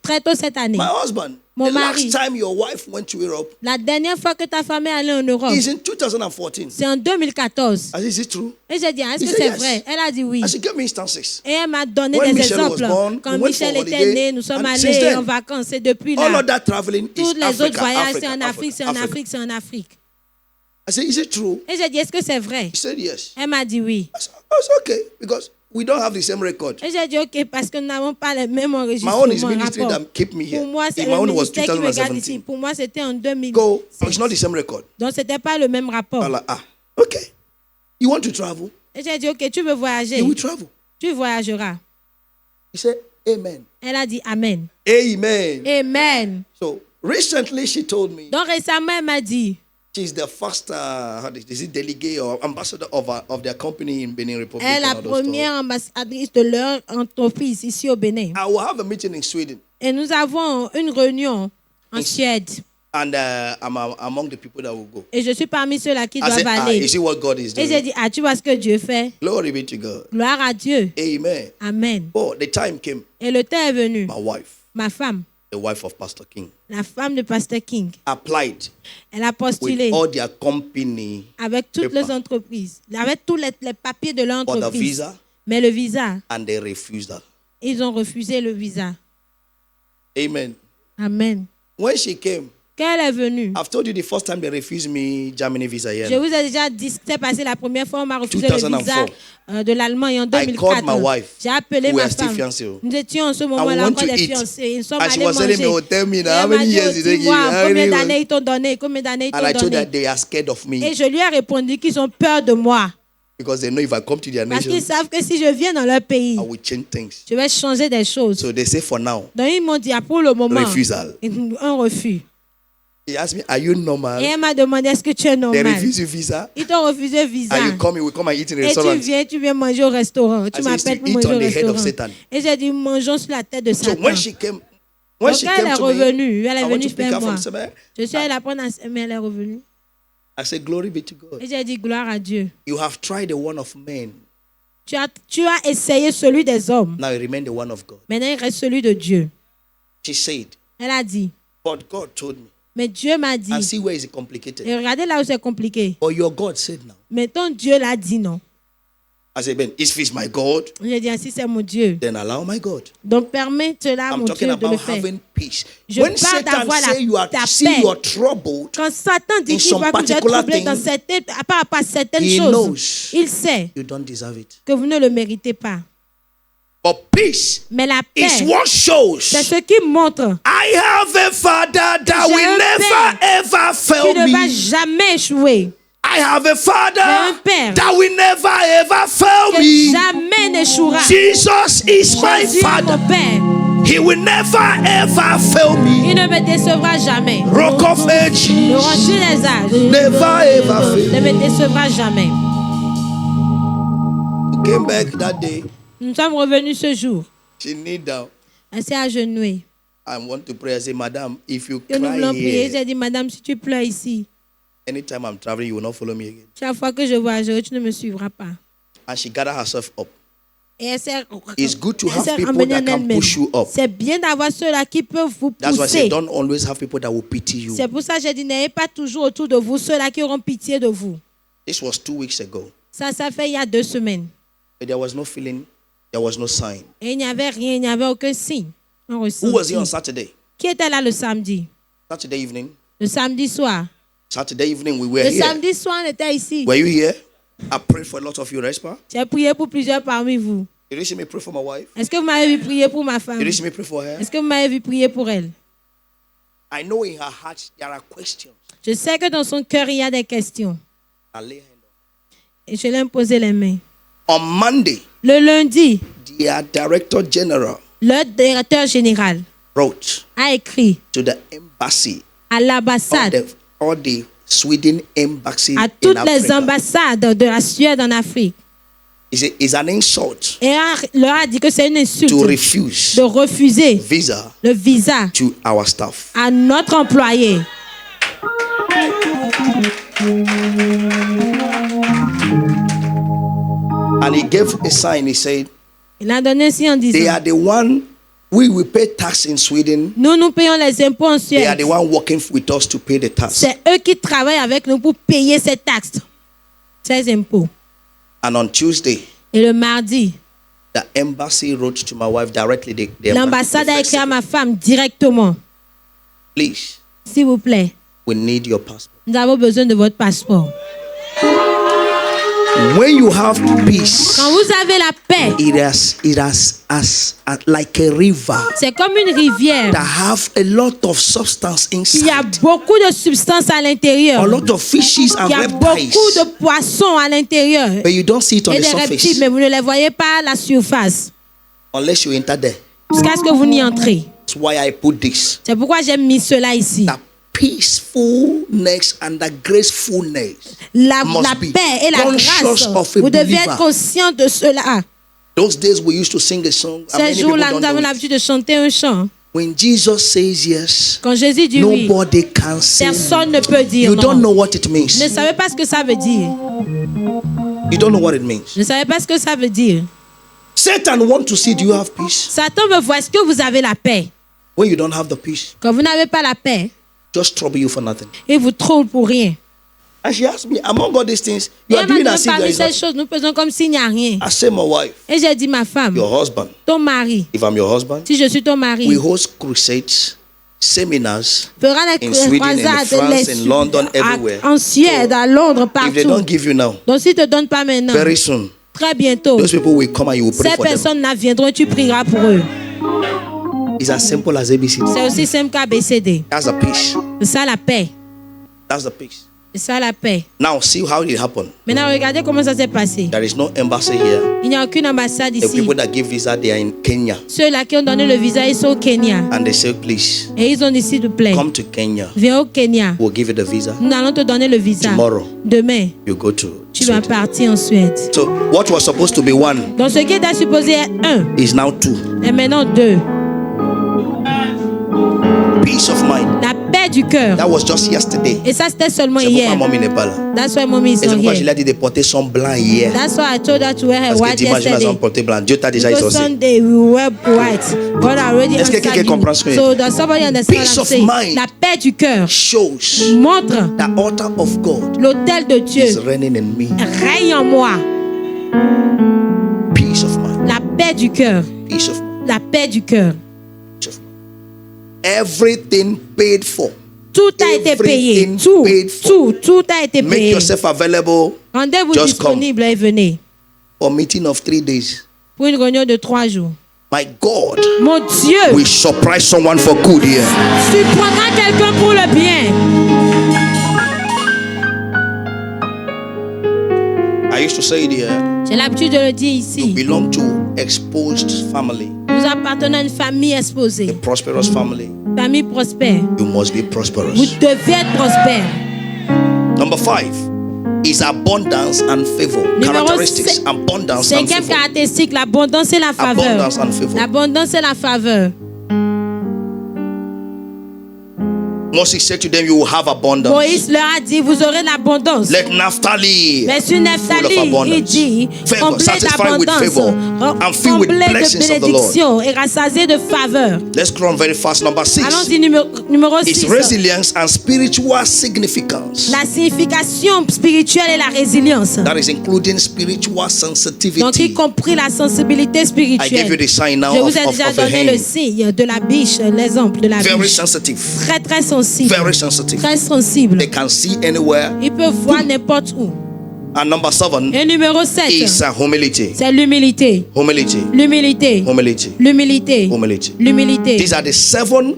très tôt cette année, my husband, Mon the mari. last time your wife went to Europe la dernière fois que ta femme est allée en Europe, is in 2014. c'est en 2014. I said, is it true? Et j'ai dit, est-ce He que said c'est yes. vrai? Elle a dit oui. And she gave me instances. Et elle m'a donné When des Michelle was exemples. born, Quand we went Michel for était holiday, né, nous sommes and since allés then, en vacances. Et depuis All là, of that traveling tous is les Africa, autres voyages, c'est Africa, en Afrique, c'est en Africa. Afrique, c'est en Afrique. I said, is it true? Et j'ai dit, est-ce que c'est vrai? He said, yes. Elle m'a dit oui. I said, okay, because we don't have the same record. Et j'ai dit ok, parce que nous n'avons pas le même My own is enregistrement, ministry rapport. that kept me here. Pour moi, c'est My le own was ministère qui me garde ici. 2017. Pour moi, c'était en 2000. Go, it's not the same record. Donc, c'était pas le même rapport. I'm like, okay. You want to travel? Et j'ai dit, ok, tu veux voyager? You will travel. Tu voyageras. He said, amen. Elle a dit Amen. Amen. Amen. So recently she told me Donc, récemment, elle m'a dit, she's the first is it delegate or ambassador of their company in Benin Republic. elle est la and all those première ambassadrice de leur entreprise ici au Bénin. stuff. I will have a meeting in Sweden, Et nous avons une réunion en Suède. and I'm among the people that will go. Et je suis parmi ceux-là qui I said, doivent aller. you see what God is Et j'ai doing? dit, tu vois ce que Dieu fait? Glory be to God. Gloire à Dieu. Amen. Amen. Oh, the time came. Et le temps est venu. My wife, Ma femme, the wife of Pastor King, la femme de Pasteur King, applied elle a postulé with all their company avec toutes paper. les entreprises, avec tous les papiers de for the l'entreprise. visa, Mais le visa, and they refused her. ils ont refusé le visa. Amen. Amen. When she came, Quand elle est venue, I've told you the first time they refused me Germany visa here. je vous ai déjà dit ce qui s'est passé la première fois, on m'a refusé 2004. le visa de l'Allemagne en I called my 2004. wife. J'ai appelé We ma were still femme. fiancés. Nous étions en ce And we moment-là want encore to des eat. fiancés. Nous sommes And she allés was telling manger. me, oh, tell me now, Et how elle m'a many dit, years oh, did they give you? dis-moi, How combien many d'années ils t'ont donné? Combien d'années ils And I t'ont told her donné? they are scared of Et me je lui ai répondu qu'ils ont peur de moi. because they know if I come to their Parce qu'ils nation, savent que si je viens dans leur pays, I will change things. je vais changer des choses. So they say for now, Donc ils m'ont dit, pour le moment, refusal. un refus. He asked me, are you Et normal? elle m'a demandé, est-ce que tu es They normal? refuse you visa. Ils t'ont refusé visa. And you come, we come and eat in a Et restaurant. tu viens manger au restaurant. Tu I said, m'appelles pour eat manger on au the head of restaurant. Satan. Et j'ai dit, mangeons sur la tête de So Satan. when she came Donc quand elle est to me, revenue, elle I est went venue to pick vers her moi. from somewhere. Je suis allée la prendre, mais elle est revenue. I said, glory be to God. Et j'ai dit, gloire à Dieu. You have tried the one of men. Tu as essayé celui des hommes. Now you remain the one of God. Maintenant, il reste celui de Dieu. She said, Elle a dit, but God told me. mais Dieu m'a And dit. see where is it complicated. Et regardez là où c'est compliqué. But your God said now. Mais ton Dieu l'a dit non. I said, Ben, if it's my God, J'ai dit, si c'est mon Dieu, then allow my God. donc permets cela, I'm mon talking Dieu, de le about faire. having peace. Je When parle Satan d'avoir say you are ta see paix. you are troubled, Quand Satan dit in qu'il some voit que vous êtes particular troublé dans thing, par rapport à certaines he choses, knows il sait you don't deserve it. que vous ne le méritez pas. But peace Mais la is paix, what shows c'est ce qui montre I have a father that J'ai will un never ever qu'il fail ne va me. jamais échouer, I have a J'ai un father père that will never ever fail que me. jamais n'échouera. Jesus is my Jésus est father. mon Père, He will never ever fail me. il ne me décevra jamais. Rock of Ages, Le rocher des âges never ever fail. ne me décevra jamais. Came back that day. Nous sommes revenus ce jour. She knelt down. Elle s'est agenouillée. I want to pray. I say, Madam, if you Que nous voulons cry prier. here, J'ai dit, Madame, si tu pleures ici, anytime I'm traveling, you will not follow me again. chaque fois que je voyagerai, tu ne me suivras pas. And she gathered herself up. Et elle s'est It's good to elle have s'est people ramenée that en can elle-même. push you up. C'est bien d'avoir ceux-là qui peuvent vous That's why I say, pousser. don't always have people that will pity you. C'est pour ça que j'ai dit, n'ayez pas toujours autour de vous ceux-là qui auront pitié de vous. This was 2 weeks ago. Ça fait il y a 2 semaines. But there was no feeling, there was no sign. Et il n'y avait rien, il n'y avait aucun signe. Who was here on Saturday? Qui était là le samedi? Saturday evening? Le samedi soir. Saturday evening, we were Le here. samedi soir, on était ici. Were you here? I prayed for a lot of you, Respa. J'ai prié pour plusieurs parmi vous. Did you see me pray for my wife? Est-ce que vous m'avez vu prier pour ma femme? Did you see me pray for her? Est-ce que vous m'avez vu prier pour elle? I know in her heart there are questions. Je sais que dans son cœur, il y a des questions. I lay hand on. Et je lui ai imposé les mains. On Monday, Le lundi, their director general le directeur général wrote a écrit to the embassy, à l'ambassade, all the Sweden embassy à in toutes les Africa. ambassades de la Suède en Afrique. He said, it's an insult Et leur a dit que c'est une insulte to refuse de refuser visa le visa to our staff. à notre employé. And he gave a sign. He said, Il a donné ainsi en they disant, are the one, we will pay tax in Sweden. nous payons les impôts en They are Suède. the one working with us to pay the tax. C'est eux qui travaillent avec nous pour payer ces taxes, ces impôts. And on Tuesday, Et le mardi, the embassy wrote to my wife directly. The l'ambassade a embassy écrit à said, ma femme directement, please, s'il vous plaît, we need your passport. nous avons besoin de votre passeport. When you have peace, Quand vous avez la paix, it has like a river c'est comme une rivière. that have a lot of substance Il y a inside. beaucoup de substances à l'intérieur. A lot of fishes and Il y a beaucoup reptiles. de poissons à l'intérieur. But you don't see it on Et the des reptiles, surface mais vous ne les voyez pas à la surface. unless you enter there. Jusqu'à ce que vous n'y entrez. That's why I put this. C'est pourquoi j'ai mis cela ici. The peacefulness and the gracefulness La must be paix et la conscious grâce. of a Vous devez believer. être conscient de cela. Those days we used to sing a song. And Ces many people jours-là, don't nous avons know it. l'habitude de chanter un chant. When Jesus says yes, Quand Jésus dit oui, nobody can say personne no. ne peut dire You non. don't know what it means. Ne savez pas ce que ça veut dire. You don't know what it means. Ne savez pas ce que ça veut dire. Satan wants to see, do you have peace? Satan veut voir est-ce que vous avez la paix. When you don't have the peace, Quand vous n'avez pas la paix, just trouble you for nothing. il vous trouble pour rien. And she asked me, among all these things, Et you are doing maintenant, as if there parmi is ces nothing. choses, nous faisons comme s'il n'y a rien. I say, my wife, Et j'ai dit, ma femme, your husband, ton mari, if I'm your husband, si je suis ton we mari, host crusades, seminars. fera les in Sweden, in croisades France, in London, everywhere. en Suède, à Londres, If they partout. don't give you now, Donc, s'ils ne te donnent pas maintenant, very soon, très bientôt, those people will come and you will pray ces for them. personnes-là viendront et tu prieras pour eux. It's as simple as ABC. C'est aussi simple qu'ABCD. That's the peace. C'est ça la paix. That's the peace. C'est ça la paix. Now see how it happened. Maintenant, regardez comment ça s'est passé. There is no embassy here. Il n'y a aucune ambassade The ici. people that give visa, they are in Kenya. Ceux-là qui ont donné le visa, ils sont au Kenya. And they say, please, Et ils ont dit, s'il te plaît, come to Kenya. viens au Kenya. We'll give you the visa. Nous allons te donner le visa. Tomorrow. Demain, You go to tu vas Sweden. partir en Suède. So what was supposed to be one Donc, ce qui était supposé être 1 is now 2. est maintenant 2. Peace of mind. La paix du cœur. That was just yesterday. Et ça, c'était seulement C'est pourquoi hier. mommy n'est pas là. That's why mommy is Et c'est not pourquoi je lui here. ai dit de porter son blanc hier. That's why I told her to wear her Parce que white dimanche, nous allons yesterday. porter blanc. Dieu t'a déjà Because exaucé. Sunday we wear white. God already Est-ce que answered quelqu'un you. comprend ce que je So dis? does somebody understand Peace what I'm of saying? mind. La paix du cœur Shows montre the altar of God l'autel de is Dieu reigning in me. règne en moi. Peace of mind. La paix du cœur. Peace of mind. La paix du cœur. Peace of mind. Everything paid for. Tout a été payé. Everything Tout, paid for. tout a été Make payé. yourself available Rendez-vous Just come. disponible et venez for a meeting of 3 days. pour une réunion de 3 jours. My God Mon Dieu, will surprise someone for good here. tu prendras quelqu'un pour le bien. I used to say it here. J'ai l'habitude de le dire You ici. belong to exposed family, Nous appartenons à une famille a exposée, prosperous family. famille prospère. You must be Vous prosperous. devez être prospère. Number 5 is abundance and favor. Numéro Characteristics, cinq- abundance and Cinquième favor. caractéristique, l'abondance et la faveur. Abundance and favor. L'abondance et la faveur. Moses said to them, you will have abundance. Moïse leur a dit, vous aurez l'abondance. Let Naphtali Mais sur full of Nephtali, il abundance. dit, Favor, comblé satisfied with d'abondance, favor and filled with comblé de blessings of the Lord. bénédiction et rassasié de faveur. Let's go on very fast. Number 6 Allons-y, numéro is 6. resilience and spiritual significance. La signification spirituelle et la résilience. That is including spiritual Donc, y sensitivity. compris la sensibilité I gave you spirituelle. the sign now Je vous of, ai of, déjà of a donné le hand. signe de la biche, l'exemple de la Very biche. sensitive. Très, très sensible. Very sensitive. Très sensible. They can see anywhere. Il peut voir n'importe où. And number 7 Et numéro 7, is humility. c'est l'humilité. Humility. L'humilité. Humility. L'humilité. Humility. L'humilité. These are the 7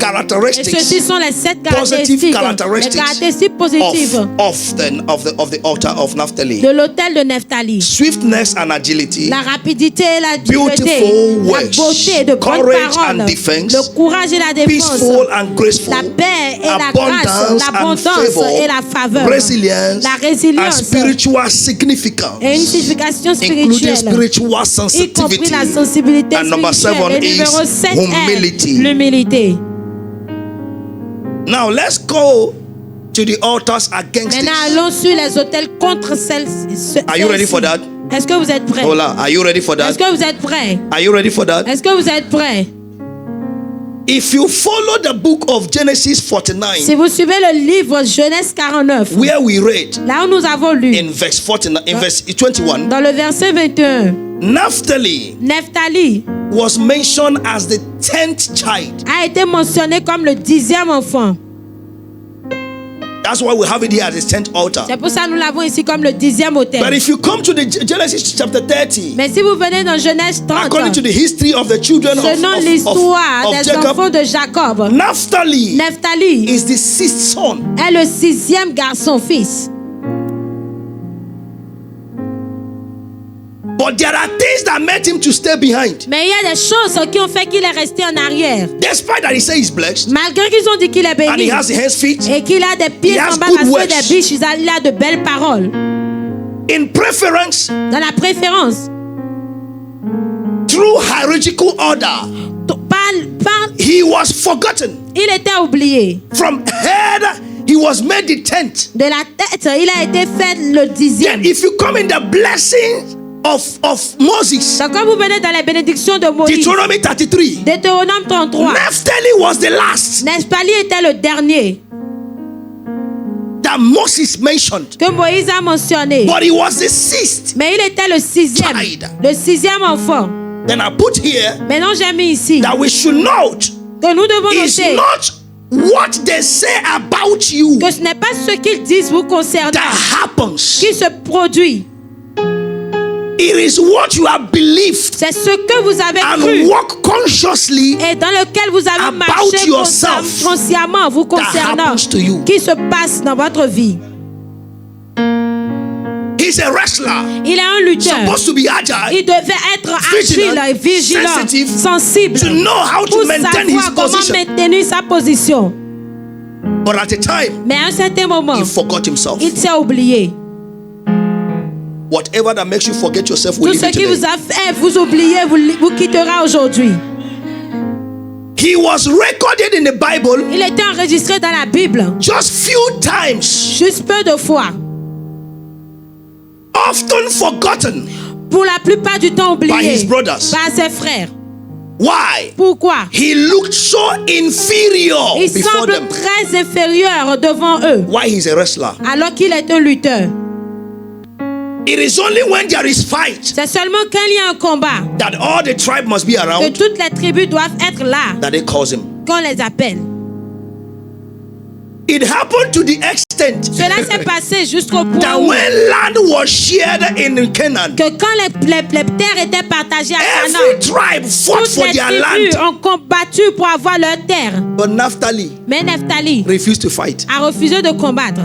Et characteristics ceci sont les 7 Positive caractéristiques. Les caractéristiques positives of the altar of Naphtali. de l'autel de Nephtali. Swiftness and agility. La rapidité et la Beautiful dureté. La words. beauté, de bonnes Courage paroles. and defense. Le courage et la défense. Peaceful and graceful. La paix et la Abundance grâce. and L'abondance favor. et la faveur. Resilience La and résilience. spiritual significance. Et une signification Including spirituelle. spiritual Y compris sensitivity. la sensibilité And number spirituelle. 7 Et numéro is 7 humility. est l'humilité. Now let's go to the altars against Maintenant, this. allons sur les autels contre celles-ci. Are you ready for that? Est-ce que vous êtes prêts? Hola, are you ready for Est-ce that? que vous êtes prêts? Are you ready for that? Est-ce que vous êtes prêts? If you follow the book of Genesis 49, Si vous suivez le livre Genèse 49, where we read là où nous avons lu, in verse 49, in verse 21, dans le verset 21, Naphtali Nephtali was mentioned as the 10th child. a été mentionné comme le 10e enfant. That's why we have it here as the 10th altar. C'est pour ça que nous l'avons ici comme le 10e But autel. if you come to the Genesis chapter 30, Mais si vous venez dans Genèse 30, according to the history of the children selon l'histoire des Jacob, enfants de Jacob, Naphtali Nephtali is the 6th son. est le 6e garçon-fils. But there are things that made him to stay behind. Mais il y a des choses qui ont fait qu'il est resté en arrière. Despite that he says he's blessed Malgré qu'ils ont dit qu'il est and béni he has hands, feet, et qu'il a des pieds He has semblables à good ceux words. des biches, il a de belles paroles. in preference Dans la préférence, through hierarchical order, he was forgotten. il était oublié. From head, he was made the 10th. De la tête, il a été fait le 10e. Then if you come in the blessing of Moses, Donc quand vous venez dans les bénédictions de Moïse, Deuteronomy 33, Deutéronome 33, Naphtali was the last Nephtali était le dernier that Moses mentioned, que Moïse a mentionné. but he was the 6th. Mais il était le 6e, Child. le 6e enfant. Then I put here Maintenant j'ai mis ici that we should note que nous devons is noter not what they say about you que ce n'est pas ce qu'ils disent vous concernant that happens. qui se produit. It is what you have believed C'est ce que vous avez and cru walk consciously et dans lequel vous avez about marché yourself consciemment vous concernant happens to you. qui se passe dans votre vie. He's a wrestler, Il est un lutteur. supposed to be agile, Il devait être Vigilant, agile, vigilant, sensitive, sensible to know how to pour maintain his savoir comment position. maintenir sa position. But at a time, Mais à un certain moment, he forgot himself. il s'est oublié. Whatever that makes you forget yourself will Tout leave ce you qui vous today. a fait vous oublier vous quittera aujourd'hui. He was recorded in the Bible Il était enregistré dans la Bible just few times, juste peu de fois. often forgotten Pour la plupart du temps by oublié his brothers. par ses frères. Why? Pourquoi? He looked so inferior Il before semble them. très inférieur devant eux, Why he's a wrestler? alors qu'il est un lutteur. It is only when there is fight C'est seulement quand il y a un combat that all the tribe must be que around toutes les tribus doivent être là that they cause him. qu'on les appelle. It happened to the extent Cela s'est passé jusqu'au point that où when land was shared in Canaan, que quand les terres étaient partagées à every Canaan, tribe fought toutes for les their tribus land. ont combattu pour avoir leur terre. But Naphtali Mais Nephtali refused to fight. a refusé de combattre.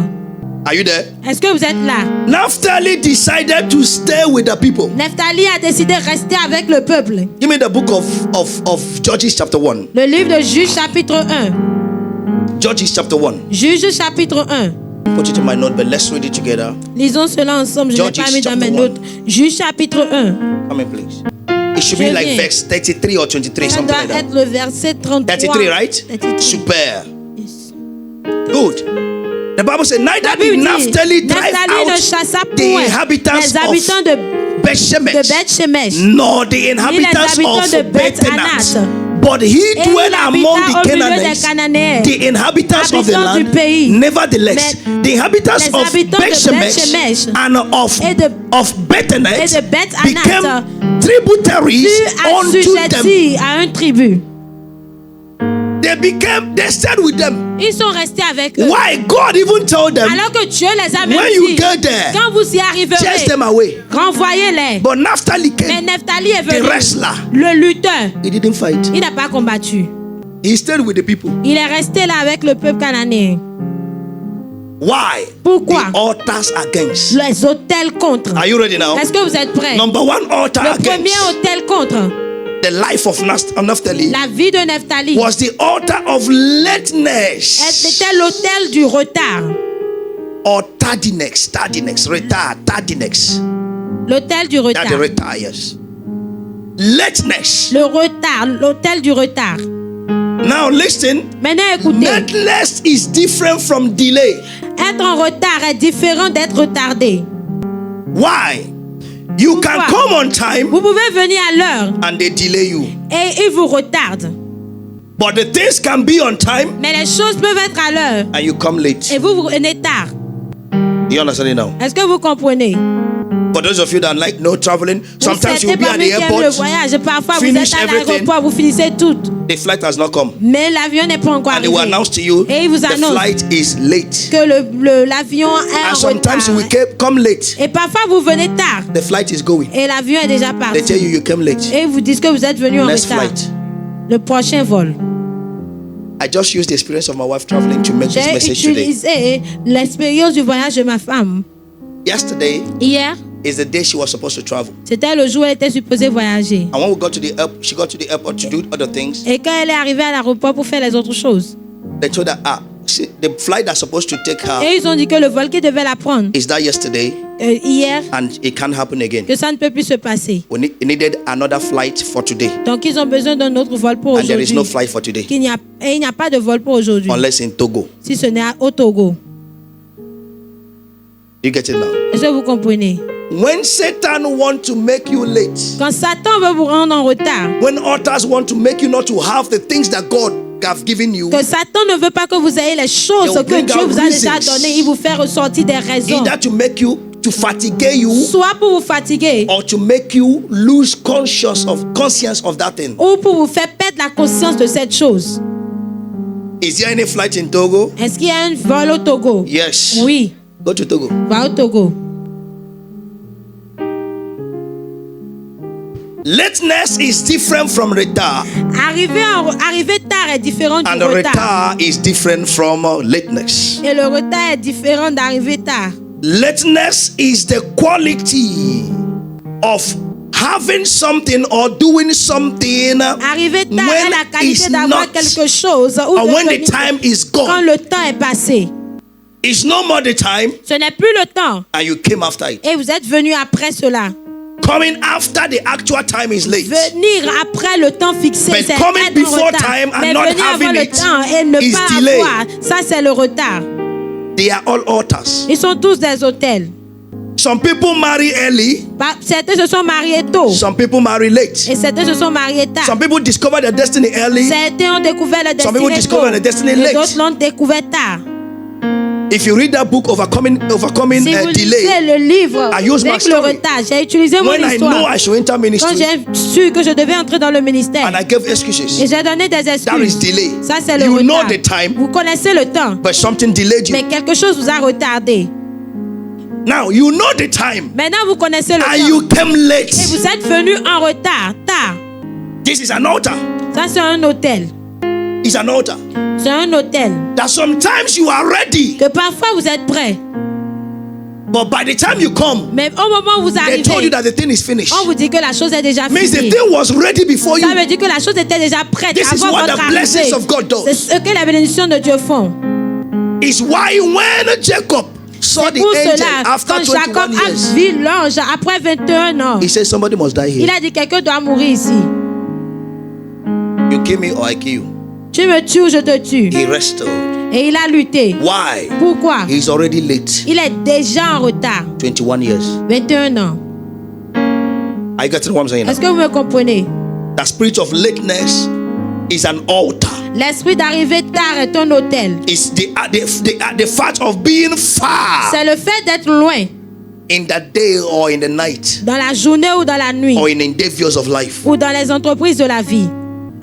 Are you there? Est-ce que vous êtes là? Naphtali decided to stay with the people. Nephtali a décidé de rester avec le peuple. Give me the book of Judges chapter 1. Le livre de Juges chapitre 1. Judges chapter 1. Juges chapitre 1. Put it in my note, but let's read it together. Lisons cela ensemble. Je n'ai Judges pas mis dans mes chapter notes. Juges chapitre 1. Come in, please. It should be Je like viens. verse 33 or 23, Ça something doit like that. être le verset 33. 33, right? 33. Super. Yes. Good. The Bible says, La neither Bible did dit, Naphtali drive Naphtali ne out chassa the point inhabitants les habitants of de Beth-Shemesh, Beth-Shemesh, nor the inhabitants habitants de of Beth-Anath. Beth-Anath. But he Et dwelt il among habita the au milieu des Canaanites, Cananéens, the inhabitants of the habitants du land. pays. Nevertheless, Mais the inhabitants les of habitants de Beth-Shemesh Beth-Shemesh and of Beth-Anath et de Beth-Anath became tributaries fut unto them. assujetti à un tribu. They stayed with them. Ils sont restés avec eux. Why? God even told them, Alors que Dieu les a même when you dit, get there, quand vous y arriverez, chase them away. renvoyez-les. But Naphtali Mais came, Nephtali est the venu, wrestler. le lutteur. He didn't fight. Il n'a pas combattu. He stayed with the people. Il est resté là avec le peuple cananéen. Why? Pourquoi? The altars against. Les hôtels contre. Are you ready now? Est-ce que vous êtes prêts? Number one altar Le premier against hôtel contre the life of Naphtali la vie de Nephtali was the altar of lateness c'était l'hôtel du retard. or tardiness, retard, tardiness. L'hôtel du That the retard. retires. Lateness. Le retard, l'hôtel du retard. Now listen. Maintenant écoutez, Lateness is different from delay. être en retard est différent d'être retardé. Why? You can Pourquoi? come on time Vous pouvez venir à l'heure and they delay you. et ils vous retardent. But the things can be on time Mais les choses peuvent être à l'heure and you come late. et vous venez tard. You understand it now? Est-ce que vous comprenez? For those of you that like no traveling, Pour sometimes certains you'll be at parmi the qui aiment le airport, voyage, parfois vous finish êtes à everything. l'aéroport, vous finissez tout. the flight has not come. Mais l'avion n'est pas encore And they will arrivé. announce to you Et ils vous the annoncent flight is late. que l'avion est And en sometimes retard. we come late. Et parfois vous venez tard The flight is going. et l'avion est déjà They parti. tell you came late. Et ils vous disent que vous êtes venu en Next retard. flight. Le prochain vol. I just used the experience of my wife traveling to make this J'ai message today. utilisé l'expérience du voyage de ma femme. Yesterday Hier, is the day she was supposed to travel. c'était le jour où elle était supposée voyager. And when we got to the airport, she got to the airport to do other things. Et quand elle est arrivée à l'aéroport pour faire les autres choses, They told her, see, the flight that's supposed to take her et ils ont dit que le vol qui devait la prendre is that yesterday hier, and it can't happen again. que ça ne peut plus se passer. It needed another flight for today. Donc ils ont besoin d'un autre vol pour And there is aujourd'hui. no flight for today Et il n'y a pas de vol pour aujourd'hui, unless in Togo. si ce n'est au Togo. You get it now? Est-ce que vous comprenez? When Satan wants to make you late, Quand Satan veut vous rendre en retard, when altars want to make you not to have the things that God have given you, que Satan ne veut pas que vous ayez les choses They'll que bring Dieu out vous a déjà reasons. données, il vous fait ressortir des raisons. either to make you, to fatigue you, Soit pour vous fatiguer, or to make you lose conscience of that thing. ou pour vous faire perdre la conscience de cette chose. Is there any flight in Togo? Est-ce qu'il y a un vol au Togo? Yes. Oui, Go to Togo. va au Togo. Lateness is different from retard, Arriver tard est différent du and retard. retard is different from lateness. Et le retard est différent d'arriver tard. Lateness is the quality of having something or doing something Arriver tard when est la qualité it's d'avoir not, quelque chose ou or de when the venir time is quand gone. le temps est passé. It's no more the time, Ce n'est plus le temps. and you came after it. Et vous êtes venu après cela. Coming after the actual time is late. Venir après le temps fixé, But c'est coming être en before retard. time and Mais not venir avant having le it temps et ne is pas delay. avoir, ça c'est le retard. They are all altars. Ils sont tous des hôtels. Some people marry early, Certains se sont mariés tôt some people marry late. et certains se sont mariés tard. Some people discover their destiny early. Certains ont découvert la Some people destinée discover tôt the destiny et late. d'autres l'ont découvert tard. If you read that book, Overcoming Si vous Delay, lisez le livre I use my avec le story. retard, j'ai utilisé mon when I know histoire. I should enter Quand ministry, j'ai su que je devais entrer dans le ministère, and I gave et excuses, j'ai donné des that is excuses. delay. Ça, c'est le You know retard. the time, Vous connaissez le temps, but something delayed you. mais quelque chose vous a retardé. Now you know the time, Maintenant, vous connaissez le and temps. you came late. Et vous êtes venu en retard, tard. This is an altar. Ça, c'est un hôtel. It's an altar. C'est un hôtel. That sometimes you are ready, Que parfois vous êtes prêt, but by the time you come, mais au moment où vous they told you arrivez, that the thing is finished. on vous dit que la chose est déjà Means the finie. thing was ready before you. Ça veut dire que la chose était déjà prête This is avant what votre the blessings arrivée. of God C'est does. ce que les bénédictions de Dieu font. Is why when Jacob saw the Pour angel cela, after quand 21 Jacob a years, vu l'ange après 21 ans, he said somebody must die il here. a dit quelqu'un doit mourir ici. You kill me or I kill you. Tu me tues ou je te tue. He wrestled. Et il a lutté. Why? Pourquoi? He's already late. Il est déjà en retard. 21 years. 21 ans. Are you getting what I'm saying? Est-ce que vous me comprenez? The spirit of lateness is an altar. L'esprit d'arriver tard est un hôtel. It's the fact of being far C'est le fait d'être loin in the day or in the night dans la journée ou dans la nuit or in endeavors of life. ou dans les entreprises de la vie.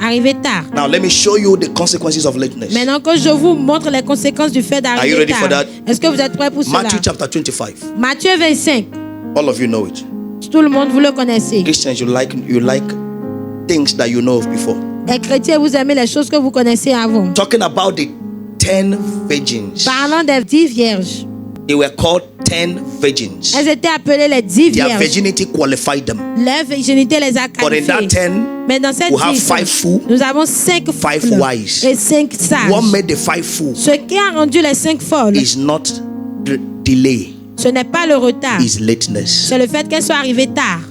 Arriver tard. Now let me show you the consequences of lateness. Maintenant que je vous montre les conséquences du fait Are you d'arriver ready for tard. that? Est-ce que vous êtes prêts pour cela? Matthew chapter 25. Matthieu 25. All of you know it. Tout le monde, vous le connaissez. Christians, you like things that you know of before. Les chrétiens, vous aimez les choses que vous connaissez avant. Talking about the 10 virgins. Parlant des 10 vierges. They were called 10 virgins. Elles étaient appelées les 10 Their vierges. virginity qualified them. Leur virginité les a But in that qualifiées. 10, Mais dans cette we have 10, 5 fools, nous avons 5 5 folles wise. et 5 sages. What made the 5 fools Ce qui a rendu les 5 folles, is not the delay, ce n'est pas le retard. is lateness. C'est le fait qu'elles soient arrivées tard.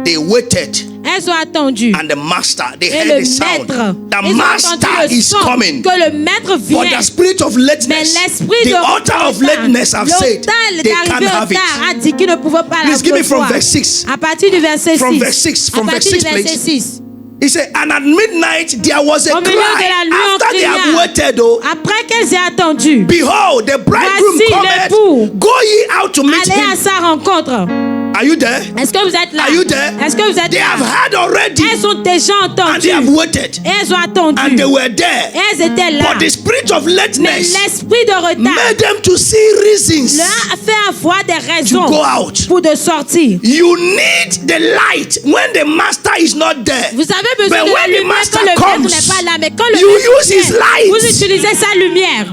They waited, Elles ont attendu. and the master, they Et heard le the sound. maître, The ils ont master entendu le is son coming. que le maître vient. But the spirit of Mais lateness, l'esprit the de altar of retard, lateness have said l'hôtel they can't d'arriver au have it. retard a dit qu'il ne pouvait pas Please give me from recevoir. verse 6. À partir du verset 6. From verse 6, from à verse partir 6, du verset please. 6. He said, and at midnight there was a Au milieu de cry. la nuit, on After they cria. have waited, oh, Après qu'elles aient attendu, behold, the bridegroom Voici cometh. l'époux. Go ye out to meet allez à him. sa rencontre. Are you there? Est-ce que vous êtes là? Are you there? Est-ce que vous êtes They have là? heard already, Elles ont déjà and entendu. they have waited, Et elles ont attendu. and they were there. Et elles étaient là. But the spirit of Mais lateness l'esprit de retard made them to see reasons leur a fait avoir des to raisons go out. pour de sortir. You need the light when the master is not there. Vous avez besoin But de la when the lumière master quand le maître comes, n'est pas là. Mais quand le you maître use his vient, light. vous utilisez sa lumière.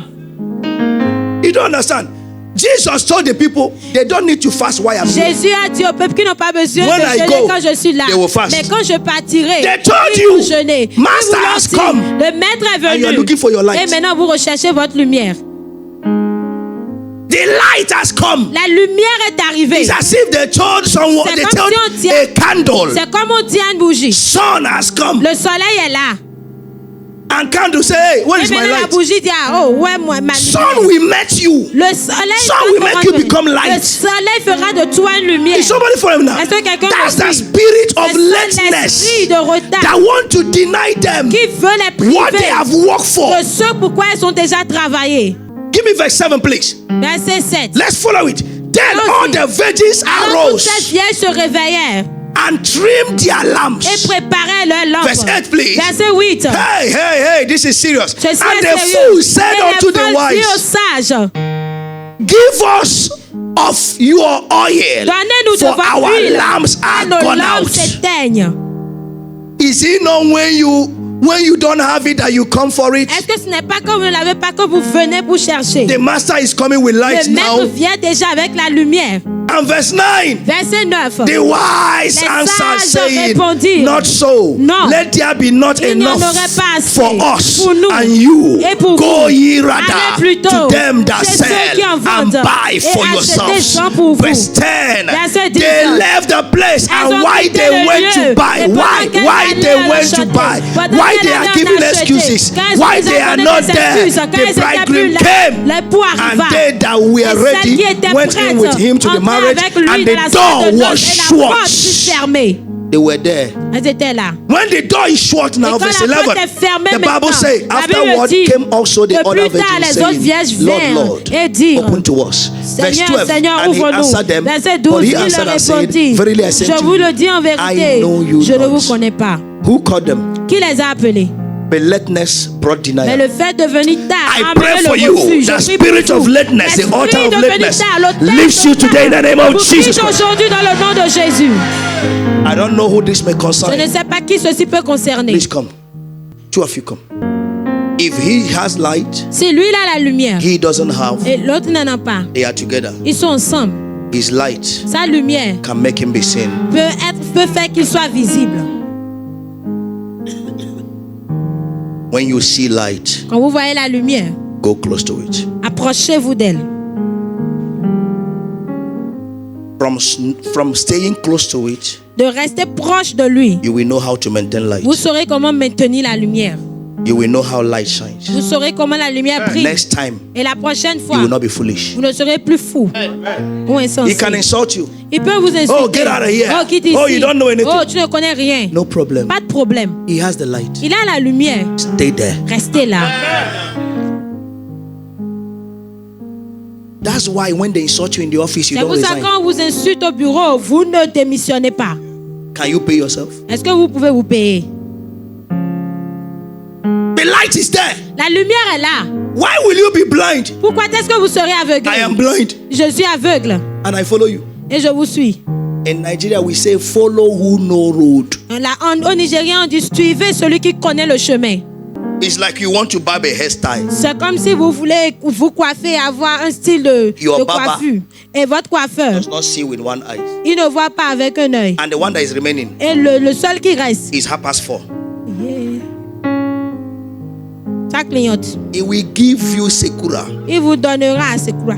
You don't understand. Jesus told the people they don't need to fast while I'm here. Jésus a dit au peuple qu'ils n'ont pas besoin When de I jeûner go, quand je suis là. they will fast. Mais quand je partirai, They told ils you, vont jeûner. Ils Master vous l'ont has dit. come. Le maître est And you are venu. looking for your light. Et maintenant vous recherchez votre lumière. The light has come. La lumière est arrivée. It's as if they told someone, C'est they comme told si on tient- a candle. C'est comme on tient une bougie. Sun has come. Le soleil est là. And candle say, hey, where Et is my maintenant la light? bougie dit, ah, oh ouais, moi, ma Sun lumière. will met you. Le soleil Sun va will te make rendre you lumière. become light. Le soleil fera de toi une lumière. Is somebody for him now? Est-ce que quelqu'un That's me the suit? spirit of C'est lateness l'esprit de retard that want to deny them qui veut les what they priver have worked for. de ce pourquoi elles ont déjà travaillé. Give me verse 7, please. Verset 7. Let's follow it. Then all the virgins Alors toutes ces arose vieilles se réveillèrent and trimmed their et lamps. préparaient leurs lampes. Verse 8, please. Verset 8. Hey, hey, hey, this is serious. Je suis And the sérieux. fool said Et unto les the folles dirent aux wise, sages, give us of your oil, donnez-nous de for votre our huile, lamps car are nos gone lampes out. s'éteignent. Is it not when you don't have it that you come for it? Est-ce que ce n'est pas quand vous ne l'avez pas que vous venez pour chercher? The master is coming with light Le maître now. vient déjà avec la lumière. And verse 9. Verset 9. The wise Les answered, sages saying, répondirent, not so. non, Let there be not il n'y en enough aurait pas assez for us pour nous and you. et pour Go vous. ye Allez rather plutôt to them that chez ceux qui en sell and vendent buy et for achetez yourselves. sans pour vous. Verse 10. Verset 10. They left the place Elles and ont why quitté they le went lieu. to buy. Et pendant Why? qu'elles Why allaient they en went to acheter. buy? Pendant Why qu'elles they are allaient en giving acheter. excuses? Quand elles Why nous they are donné not des there? excuses. Quand The elles étaient plus bridegroom là, came. l'époux And arriva. they that were Et celles ready qui étaient went in with prêtes him to the entraient marriage, avec lui and dans the la salle door de was noces et la porte fut shut. fermée. They were there. Elles étaient là. When the door is shut now, Et quand verse la 11, porte est fermée the Bible maintenant, says, la Bible afterward dit came also the que other plus tard, virgins les autres vierges saying, Lord, vinrent Lord, et dirent, open to us. Verse Seigneur, 12, Seigneur, and he ouvre-nous. answered them, Verset but 12, he il leur answered and said, répondit, verily I say je to vous you, le dis en I vérité, know you je ne not. vous connais pas. Who called them? Qui les a appelés? But lateness brought Mais denial. le fait de venir tard I a pray amené for le you. refus. The Je prie spirit pour of vous. lateness, the altar L'esprit of de venir lateness, tard, l'autel lifts de you today in the name of vous Jesus quitte Christ. aujourd'hui dans le nom de Jésus. I don't know who this may Je concern. ne sais pas qui ceci peut concerner. Please come. Two of you come. If he has light, Si lui il a la lumière he doesn't have, et l'autre n'en a pas, they are together. ils sont ensemble. His light Sa lumière can make him be seen. peut faire qu'il soit visible. When you see light, Quand vous voyez la lumière, go close to it. approchez-vous d'elle. From staying close to it, De rester proche de lui. you will know how to maintain light. Vous saurez comment maintenir la lumière. You will know how light shines. Vous saurez comment la lumière brille. Next time, Et la prochaine you fois, will not be foolish. vous ne serez plus fou ou He insensé. can insult you. Il peut vous insulter. Oh, get out of here. Oh, quitte ici. Oh, you don't know anything. Oh, tu ne connais rien. No problem. Pas de problème. He has the light. Il a la lumière. Stay there. Restez là. That's why when they insult you in the office, you C'est don't pour ça resign. quand on vous insulte au bureau, vous ne démissionnez pas. Can you pay yourself? Est-ce que vous pouvez vous payer? The light is there. La lumière est là. Why will you be blind? Pourquoi est-ce que vous serez aveugle? I am blind Je suis aveugle and I follow you. et je vous suis. In Nigeria, we say follow who know road. Là, au Nigeria, on dit suivez celui qui connaît le chemin. It's like you want to barb a hairstyle. C'est comme si vous voulez vous coiffer et avoir un style de Your barber coiffure. Et votre coiffeur, Does not see with one eye. il ne voit pas avec un œil. And the one that is remaining Et le seul qui reste, is 4:30. ça clignote. He will give you sekura. Il vous donnera à ses croix.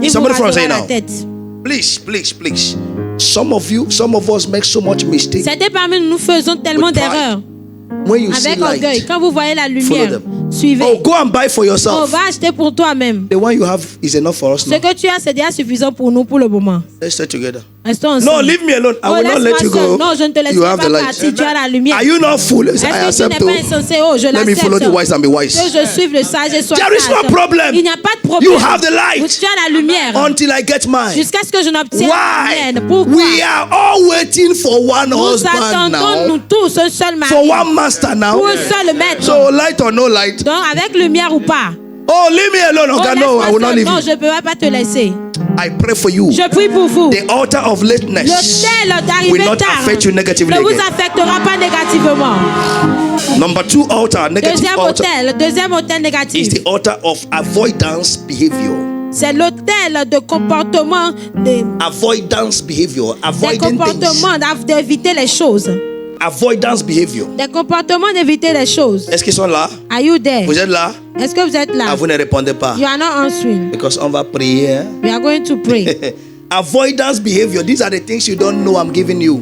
Il vous Somebody from rasera say la now. tête. Please, please, please. Some of us make so much mistake. Certains parmi nous, nous faisons tellement With pride. d'erreurs. When you see Avec orgueil. light, Quand vous voyez la follow lumière, them. suivez. Oh, go and buy for On yourself. va acheter pour toi-même. The one you have is enough for us Ce now. que tu as, c'est déjà suffisant pour nous pour le moment. Let's stay together. Restons ensemble. No, leave me alone. I will not let you go. Non, je ne te laisse You have pas the light. partir. Tu as la lumière. Are you not foolish? I Est-ce que tu accept. n'es pas insensé? Oh, je Let me follow the l'accepte. wise and be wise. Que je suive le sage et sois There is sage. no problem. Il n'y a pas de problème. You have the light. Tu as la lumière. Until I get mine. Jusqu'à ce que je n'obtienne la Why? mienne. Pourquoi? We are all waiting for one Nous husband attendons, nous now. tous, un seul mari. For one master now. Pour un seul maître. So light or no light. Donc, avec lumière ou pas. Oh, leave me alone. Oh, Okay, no, laisse-moi I will not seul. leave Non, you. je ne peux pas te laisser. I pray for you. Je prie pour vous. The altar of lateness L'autel will d'arriver not tard affect you negatively ne vous again. affectera pas négativement. Number 2 altar, negative altar, Deuxième autel is négatif. the altar of avoidance behavior. C'est l'autel de comportement, Avoidance behavior, des avoiding things. comportements d'éviter les choses. Avoidance behavior. Des comportements d'éviter les choses. Est-ce qu'ils sont là? Are you there? Vous êtes là? Est-ce que vous êtes là? Ah, vous ne répondez pas. You are not answering. Because on va prier. Hein? We are going to pray. Avoidance behavior. These are the things you don't know I'm giving you.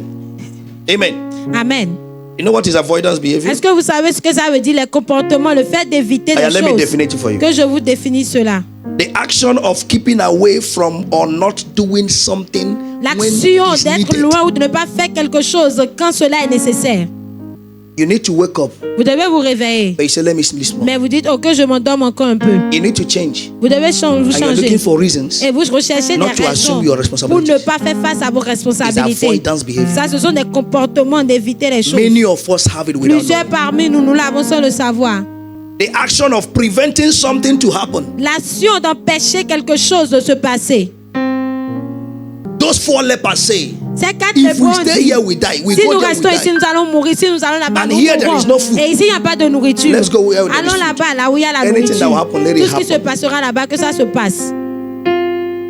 Amen. Amen. You know what is avoidance behavior? Est-ce que vous savez ce que ça veut dire, les comportements, le fait d'éviter les Let me choses? define it for you. Que je vous définis cela. The action of keeping away from or not doing something when L'action it's d'être needed. loin ou de ne pas faire quelque chose quand cela est nécessaire. You need to wake up. Vous devez vous réveiller. But you say, let me sleep more. Mais vous dites, ok, je m'endorme encore un peu. You need to change. Vous devez vous And you're changer. looking for reasons. Et vous recherchez Not des to raisons assume your pour responsibilities. ne pas faire face à vos responsabilités. avoidance behavior. Ça, ce sont des comportements d'éviter les choses. Many of us have it without Plusieurs knowing. parmi nous, nous l'avons sans le savoir. The action of preventing something to happen. L'action d'empêcher quelque chose de se passer. Those 4 lepers say, Ces 4 if we lépreux stay disent, here, we die. We si go nous there, restons we ici, die. nous allons mourir. Si nous allons là-bas, And nous here there is no mourrons. food. Et ici, il n'y a pas de nourriture. Let's go where there is Allons food. là-bas, là où il y a la Anything that will happen, let it nourriture. Tout ce qui se happen. passera là-bas, que ça se passe.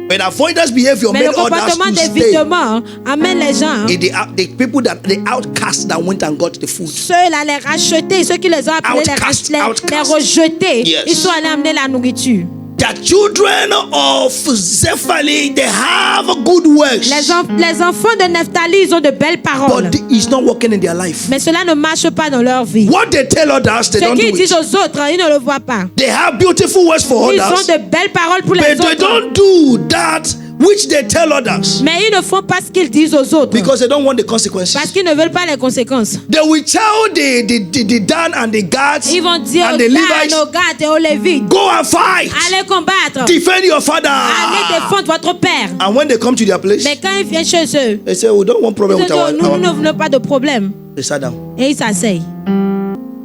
But avoidance behavior Mais made le others comportement to stay. d'évitement amène les gens, The people that the outcasts that went and got the food. ceux-là, les racheter, ceux qui les ont appelés Outcast, les outcast. rejeter, Yes. ils sont allés amener la nourriture. The children of Zephali, they have good works, Les enfants de Nephtali, ils ont de belles paroles. but it's not working in their life. Mais cela ne marche pas dans leur vie. What they tell others, they Ce don't qu'ils do disent it. aux autres, ils ne le voient pas. They have beautiful words for Ils ont others, de belles paroles pour les but they autres. don't do that which they tell others, Mais ils ne font pas ce qu'ils disent aux autres. because they don't want the consequences. Parce qu'ils ne veulent pas les conséquences. They will tell the Dan and the Gads Ils vont dire and aux the Dan, Levites, aux Gad et aux Lévites, go and fight, allez combattre. defend your father. Allez défendre votre père. And when they come to their place, Mais quand ils viennent chez eux, they say, we don't want problem ils with disent, nous ne voulons pas de problème. They sat down. Et ils s'asseyent.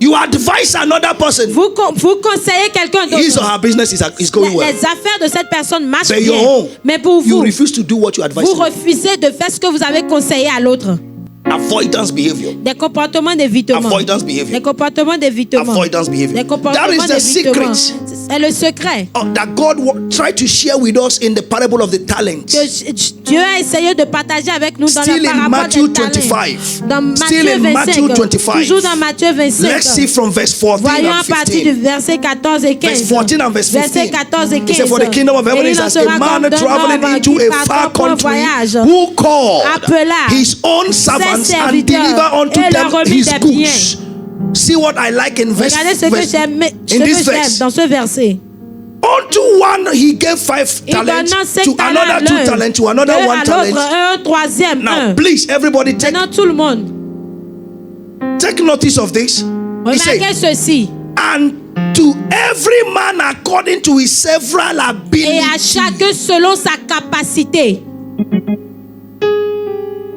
You advise another person. Vous conseillez quelqu'un His or d'autre. her business is going well. Les affaires de cette personne marchent But bien. your own, Mais pour you vous, refuse to do what you advise. vous him. refusez de faire ce que vous avez conseillé à l'autre. Avoidance behavior. Des comportements d'évitement. Avoidance behavior. Des comportements d'évitement. Avoidance behavior. Des comportements That is the d'évitement. secret. C'est le secret That God tried to share with us in the parable of the talents. que Dieu a essayé de partager avec nous dans Still la in parabole Matthew des talents. 25. Dans Still in Matthew 25. 25. Toujours dans Matthieu 25. Let's see from verse 14 Voyons and à partir 15. du verset 14 et 15. Verse 14 and verse 15. Verset 14 et 15. He said, for the kingdom of heaven Et is il en as sera a man comme d'un traveling homme into qui a part far pour un country voyage, who called appela his own servants and serviteurs deliver unto et them leur remit his des goods. See what I like in verse, Regardez ce que verse j'aime in this verse. dans ce verset. Unto one he gave 5 Il talents, donna 5 to talents another à 2 l'un, talents, to another 1 à l'autre talent. un troisième, Now, un. please, everybody Maintenant tout le monde, take notice of this. He said, remarquez ceci. and to every man according to his several Et à abilities. chacun selon sa capacité.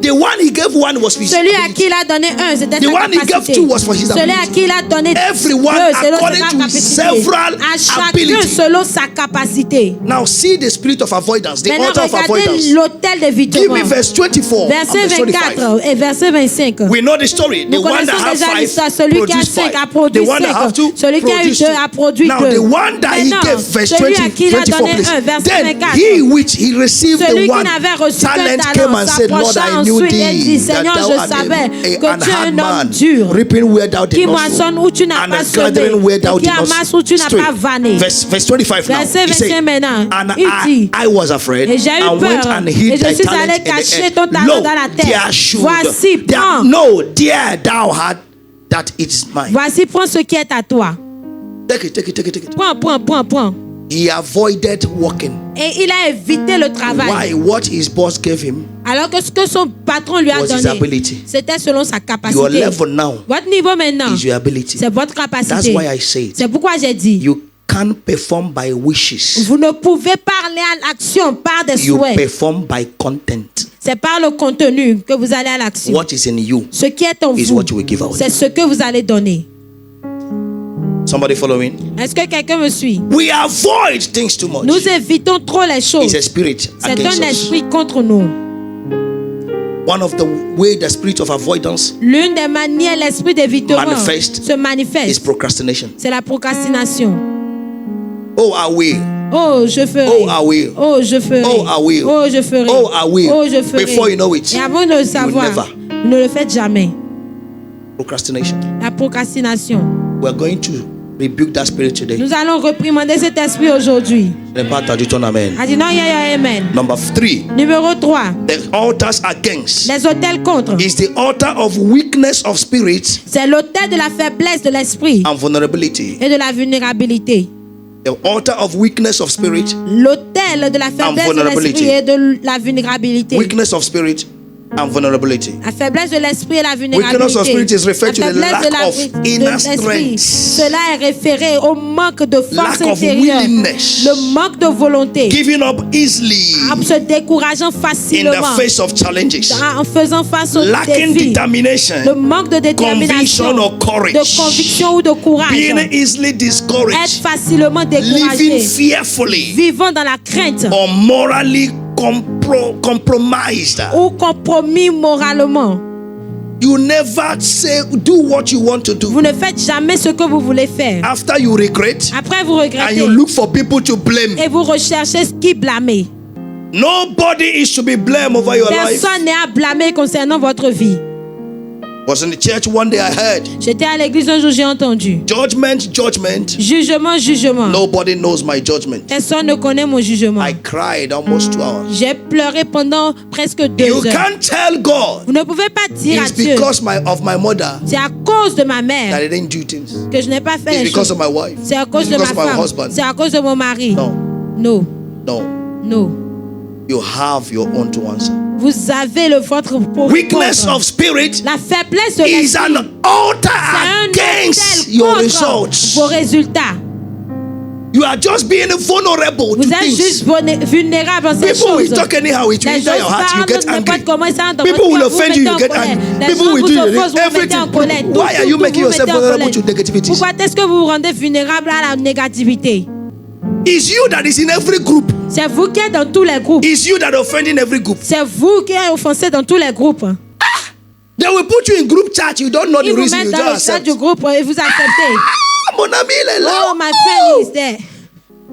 The one he gave one was for his Celui à ability. qui il a donné un, c'était The sa one he gave capacité. two was for his Celui à ability. qui il a donné Everyone deux, selon according sa to his capacité. several À chacun ability. selon sa capacité. Now see the spirit of avoidance, the Maintenant altar of regardez avoidance. l'autel Give d'évitement. me verse 24 and Verset verse 25. 24 et verset 25. We know the story. The Nous one that connaissons has déjà 5 l'histoire. Celui qui a produced 5 a 5. produit The one that 5. has 2 Celui qui a eu produced 2 2. a produit 2. Now the one that he gave, verse celui 20, à qui il a 24 donné please. 1, verset Then 24. he which he received Celui the qui one n'avait reçu talent qu'un came talent and said, Lord, s'approcha I knew ensuite et thee, dit, that Seigneur, thou je art savais an que tu es hard un man, homme dur, reaping where thou qui did not moissonne sow, où tu n'as and pas semé, gathering where thou et qui did not amasse où tu n'as stray. pas vanné. Verse 25 now. Verset He said, 25 maintenant. and Il dit, I was afraid et j'ai eu and went peur, and et hid je thy suis talent allé in the cacher earth. ton talent Lo, dans la terre. there should, Voici, prends. no, there thou had, that it is mine. Voici, prends ce qui est à toi. Take it, take it, take it, take it. Prends. He avoided working. Et il a évité le travail. Why? What his boss gave him Alors que ce que son patron lui a was his donné, ability. c'était selon sa Your capacité. level now Votre niveau maintenant, is your ability. c'est votre That's capacité. why I say it. C'est pourquoi j'ai dit, You can't perform by wishes. vous ne pouvez parler à l'action par des You souhaits. perform by content. C'est par le contenu que vous allez à l'action. What is in you Ce qui est en is vous, what you will give out. c'est ce que vous allez donner. Somebody following? Est-ce que quelqu'un me suit? We avoid things too much. Nous évitons trop les choses. It's a spirit C'est against un us. esprit contre nous. One of the way the spirit of avoidance L'une des manières l'esprit d'évitement Manifeste se is manifeste, procrastination. c'est la procrastination. Oh, I will. Oh, je ferai. Oh, I will. Oh, je ferai. Oh, I will. Oh, je ferai. Oh, I will. Oh, je ferai. Before you know it, Et avant de le savoir, never. vous ne le faites jamais. Procrastination. La procrastination. We're going to rebuke that spirit today. Nous allons réprimander cet esprit aujourd'hui. Amen. A dit non, amen. Number 3, Numéro 3. the altars against Les autels contre. is the altar of weakness of spirit C'est l'autel de la faiblesse de l'esprit and vulnerability. et de la vulnérabilité. The altar of weakness of spirit, L'autel de la faiblesse de vulnerability. l'esprit et de la vulnérabilité. weakness of spirit and vulnerability. La faiblesse de l'esprit et la Weakness of spirit vulnérabilité. is referred to La the faiblesse lack de la- of de inner l'esprit. strength. Cela est référé au manque de force Lack of intérieure. willingness. Le manque de volonté. Giving up easily En se décourageant in the facilement. face of challenges. En faisant face aux Lacking défis. Le determination, manque de détermination. conviction or courage. De conviction ou de courage. being easily Être discouraged, facilement living découragé. fearfully, Vivant dans la crainte. or morally compromised. Ou compromis moralement. You never say, do what you want to do. Vous ne faites jamais ce que vous voulez faire. After you regret, Après, vous and regrettez. you look for people to blame. Et vous recherchez ce qui blâmer. Nobody is to be blamed over your life. Personne n'est à blâmer concernant votre vie. Was in the church one day I heard, J'étais à l'église un jour, j'ai entendu. judgment. Jugement. Nobody knows my judgment. Personne ne connaît mon jugement. I cried almost 2 hours. J'ai pleuré pendant presque 2 You heures. can't tell God Vous ne pouvez pas dire à it's Dieu, because of my mother c'est à cause de ma that mère I didn't do things. que je n'ai pas fait It's les because choses. of my wife. C'est à cause It's de ma because of my femme. husband. C'est à cause de mon mari. No, Non. no. Non. you have your own to answer. Vous avez le vôtre pour Weakness répondre. of spirit La faiblesse de is l'esprit, an altar c'est un against autel your contre results. vos résultats. You are just being vulnerable Vous to êtes juste things. vulnérable en ces People will choses. talk anyhow, it will Les enter gens your heart, you parlent get angry. n'importe comment, ça entre dans People votre will cœur, vous offend mettez you, en you get colère. angry. Les People gens will vous do offensent, vous mettez everything. en colère. Why are you Tout, making vous yourself mettez en vulnerable colère. to negativities? Pourquoi est-ce que vous vous rendez vulnérable à la négativité? It's you that is in every group. C'est vous qui êtes dans tous les groupes. It's you that are offending every group. C'est vous qui êtes offensé dans tous les groupes. They will put you in group chat. You don't know Ils the vous reason. You mettent dans don't le chat accept. du groupe et vous acceptez. Ah, mon ami, il est là. Oh, my friend is there.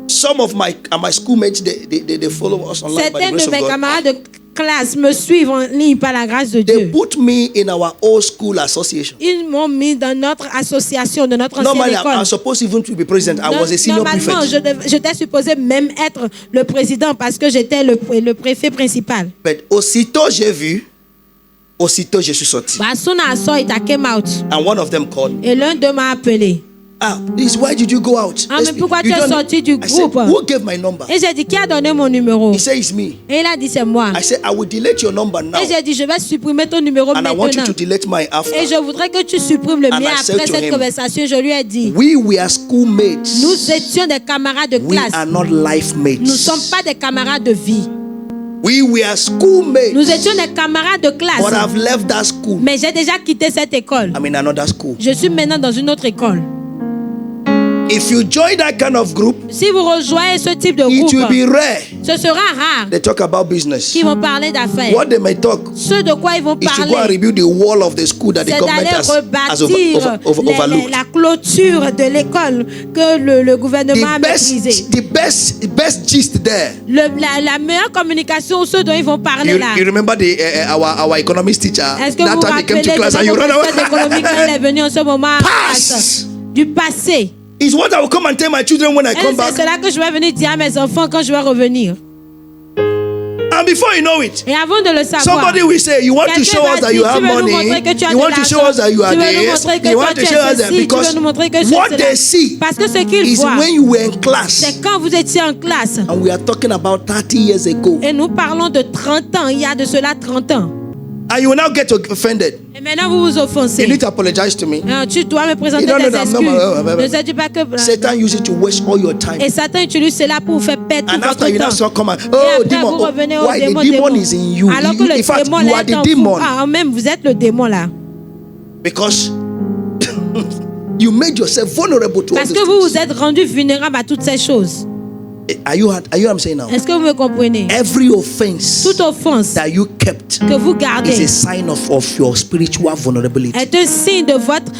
Some of my schoolmates, they follow us online by the Certains grace de of mes God. camarades de classe me suivent en ligne par la grâce de They Dieu. put me in our old school association. Ils m'ont mis dans notre association, de notre ancienne Normally, école. I'm supposed even to be president. I was a senior Normalement, prefect. j'étais supposé même être le président parce que j'étais le préfet principal. But aussitôt j'ai vu, aussitôt je suis sorti. As soon as I saw it, I came out. And one of them called me. Et l'un d'eux m'a appelé. Ah, please, why did you go out? Ah, mais pourquoi tu es don't- sorti du I said, groupe? who gave my number? Et j'ai dit, qui a donné mon numéro? He said, it's me. Et il a dit, c'est moi. I said, I will delete your number now. Et j'ai dit, je vais supprimer ton numéro And I want you maintenant. to delete mine after. Et je voudrais que tu supprimes le And mien I said après to cette him, conversation. Je lui ai dit, We were schoolmates. nous étions des camarades de We classe. are not life mates. Nous ne sommes pas des camarades de vie. We were schoolmates. Nous étions des camarades de classe. But I've left that school. Mais j'ai déjà quitté cette école. I'm in another school. Je suis maintenant dans une autre école. If you join that kind of group, Si vous rejoignez ce type de it will groupe, be rare. ce sera rare They talk about business. qu'ils vont parler d'affaires. What they may talk Ce de quoi ils vont is to go and parler, rebuild the wall of the school that the c'est government d'aller has rebâtir overlooked. la clôture de l'école que le gouvernement a maîtrisée. The best gist there. La meilleure communication, ce dont ils vont parler là. You remember our economics teacher? Est-ce que That vous vous time he came rappelez to class de and you ran notre professeur d'économie quand il away. est venu en ce moment en Pass. classe? Du passé. It's what I will come and tell my children when I Et come c'est back. cela que je vais venir dire à mes enfants quand je vais revenir. And before you know it, Et avant de le savoir, somebody will say, you want to quelqu'un show va us that dire, you tu have veux nous money. montrer que tu as You de want to show us that you are l'argent. Tu veux nous this. montrer que You toi want tu to es show us that ceci. Tu because veux nous montrer que what c'est they cela. see Parce que ce qu'ils is voient, when you were in class. c'est quand vous étiez en classe. And we are talking about 30 years ago. Et nous parlons de 30 ans, il y a de cela 30 ans. And you will now get offended. Et maintenant vous vous offensez. You need to apologize to me. Alors, tu dois me présenter Non, des non, excuses. non, Ne sais-tu pas que... Satan uses it to waste all your time. Et Satan utilise cela pour vous faire perdre tout And after votre you now temps. start come and, Et oh, après, demon. vous revenez au Why démon, the demon is in you? Alors que le In fact, démon you là are est the en vous. demon. Ah, même vous êtes le démon là. Because you made yourself vulnerable to all Parce these que vous things. vous êtes rendu vulnérable à toutes ces choses. Are you what I'm saying now? Est-ce que vous me comprenez? Every offense Toute offense that you kept que vous is gardez a sign of your spiritual vulnerability. est un signe de votre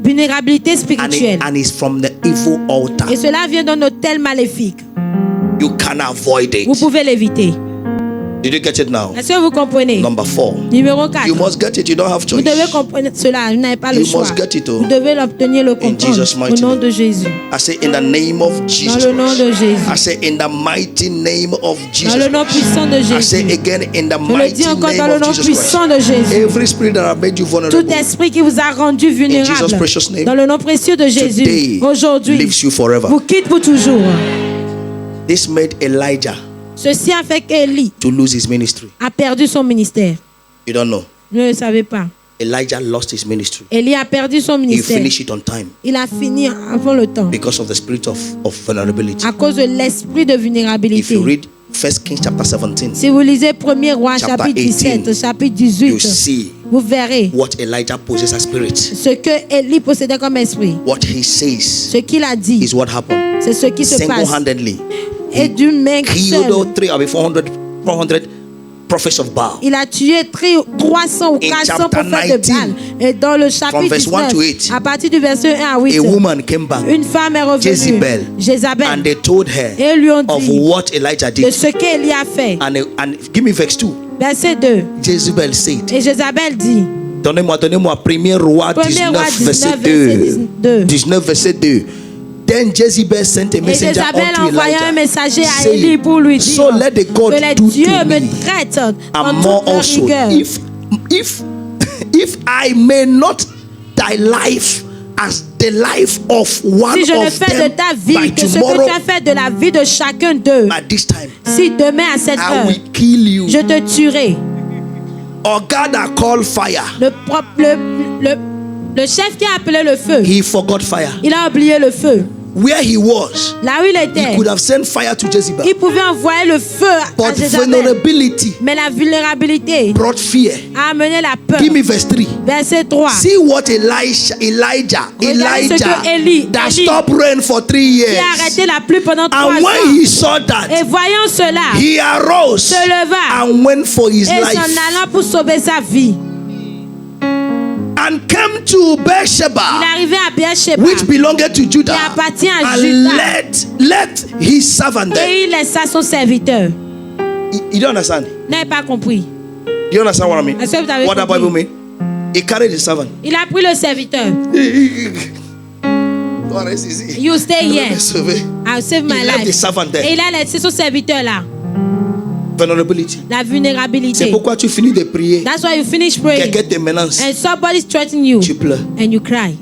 vulnérabilité spirituelle. And it's from the evil altar. Et cela vient d'un hôtel maléfique. You can avoid it. Vous pouvez l'éviter. Did you get it now? Est-ce que vous comprenez? Number 4. Numéro 4. You must get it. You don't have Vous choice. devez comprendre cela. Vous n'avez pas le You choix. must get it, oh. Vous devez l'obtenir, le comprendre. Jesus' Au mighty nom name. de Jésus. I say in the name of Dans Jesus le nom de Christ. Jésus. I say in the mighty name of Dans Jesus le nom Christ. puissant de I say Jésus. again in the Je le mighty dis encore dans name le of nom Jesus Christ. puissant de Jésus. Every spirit that have made you vulnerable Tout esprit qui vous a rendu vulnérable, Jesus' precious name. dans le nom précieux de today Jésus, aujourd'hui, leaves you forever. vous quitte pour toujours. This made Elijah Ceci a fait qu'Élie to lose his ministry. a perdu son ministère. You don't know. Vous ne le savez pas. Elijah lost his ministry. Élie a perdu son He ministère. finished it on time Il a fini avant le temps because of the spirit of vulnerability. à cause de l'esprit de If vulnérabilité. you read 1 Kings chapter 17, Si vous lisez 1er roi Chapter chapitre 17, 18, chapitre you 18, see vous verrez what Elijah possessed as spirit. ce que Élie possédait comme esprit. What he says Ce qu'il a dit, is what happened. c'est ce qui se passe. Single-handedly, Et d'une main killed seule, 400 prophets of Baal. il a tué 300 ou In 400 chapter prophètes de Baal. 19, Et dans le chapitre verse 1 to 8, 19, à partir du verset 1 à 8, A woman came back une femme est revenue, Jezebel, Jézabel, and they told her et ils lui ont of dit what Elijah de did. ce qu'Élie a fait. And give me verse 2. Verset 2. Jezebel said, Et Jézabel dit, donnez-moi 1er roi 1er roi 19 verset 19, 2. 19 verset 2. Then Jezebel sent a et messenger Jézabel unto envoya un Elijah, messager à saying, Élie pour lui dire so let the God que les do dieux to me me traitent en and more toute leur also, rigueur. if I may not thy life as the life of one si je ne of fais de them ta by vie que ce que tomorrow tu as fait de la vie de chacun d'eux, at this time, si demain à cette I heure, will kill you. je te tuerai. Or God had called fire. Le chef qui a appelé le feu, He forgot fire. il a oublié le feu. Where he was, Là où il he était, could have sent fire to Jezebel. il pouvait envoyer le feu à But Jézabel. vulnerability Mais la vulnérabilité brought fear. a amené la peur. Give me verse 3. Verset 3. See what Elijah Regardez ce que Élie that Élie, stopped rain for 3 qui a years. arrêté la pluie pendant 3 And when ans. he saw that, Et voyant cela, he arose se leva and went for his et life s'en allant pour sauver sa vie. and came to Il Beersheba, est arrivé à Beersheba which belonged to Judah, qui appartient à and Juda. let his servant there. Et il laissa son serviteur. You don't understand? Vous n'avez pas compris. Do you understand what I mean? Est-ce que vous avez What that compris? Bible mean? He carried the servant. Il a pris le serviteur. What else is he? You stay here. I'll save my He left the life. servant Et there. il a laissé son serviteur là. Vulnerability. La C'est vulnérabilité. pourquoi tu finis de prier. That's why you finish praying. Quelqu'un te menace. And somebody's threatening you. Tu pleures. And you cry.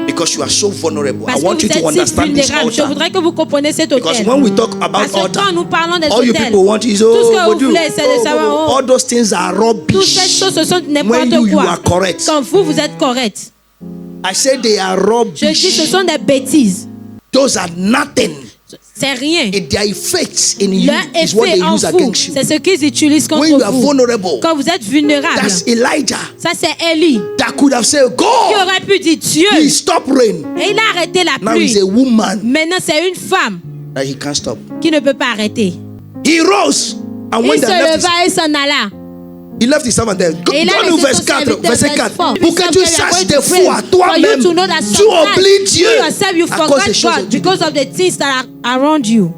Because you are so vulnerable. I Parce que want vous you to êtes si understand this vulnérable. Je altar. voudrais que vous compreniez cet Because hôtel. when we talk about Parce que altar, quand nous parlons des all you hôtels, people want is tout ce que what vous do? voulez, c'est de savoir, oh, All those things are toutes ces rubbish. choses, ce sont When n'importe you are quoi. correct. Quand vous êtes correct. I say they are Je dis, ce rubbish. sont des bêtises. Those are nothing. C'est rien. And their effects in you Leur is what they effet en use vous, against you. c'est ce qu'ils utilisent contre When you are vous. vulnerable, Quand vous êtes vulnérable, that's Elijah ça c'est Élie that could have said, qui God, aurait pu dire Dieu. he stopped rain. Et il a arrêté la Now he's pluie. a woman Maintenant c'est une femme that he can't stop. qui ne peut pas arrêter. He rose and Il when se they left his, leva et s'en alla. he left his servant there. Go Et il a nous laissé verse son 4, serviteur, verset verse 4. 4. Pour que tu saches des fois, For toi-même, you to know that tu sometimes oublies Dieu you yourself you à cause forgot des choses. God because of the things that are around you.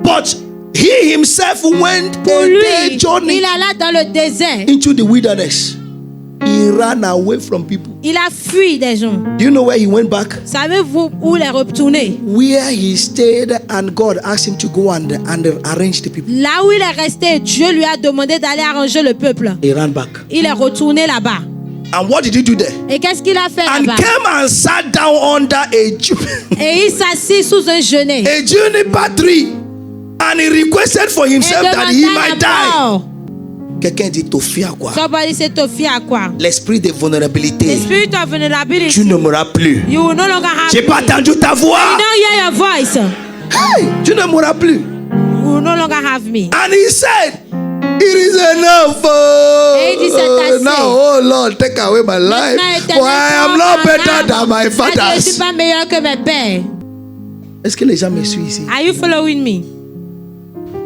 But he himself went Pour a lui, day journey il alla dans le désert. into the wilderness. He ran away from people. Il a fui des gens. Do you know where he went back? Savez-vous où il est retourné? Where he stayed and God asked him to go and arrange the people. Là où il est resté, Dieu lui a demandé d'aller arranger le peuple. He ran back. Il est retourné là-bas. And what did he do there? Et qu'est-ce qu'il a fait And là-bas? came and sat down under Et il s'assit sous un genêt. a juniper tree. And he requested for Et himself that he might demanda la die. mort. Quelqu'un dit Tophie à quoi? Somebody say Tophie à quoi? L'esprit de vulnérabilité. The spirit of vulnerability. Tu ne m'auras plus. You will no longer have J'ai me. pas entendu ta voix. You don't hear your voice. Hey, tu ne m'auras plus. You will no longer have me. And he said, it is enough. Et il dit, c'est assez. Now, oh Lord, take away my life. Maintenant, For I am not Éternel, better than my parce que je ne suis fathers. pas meilleur que mes pères. Est-ce que les gens me suivent ici? Are you following me?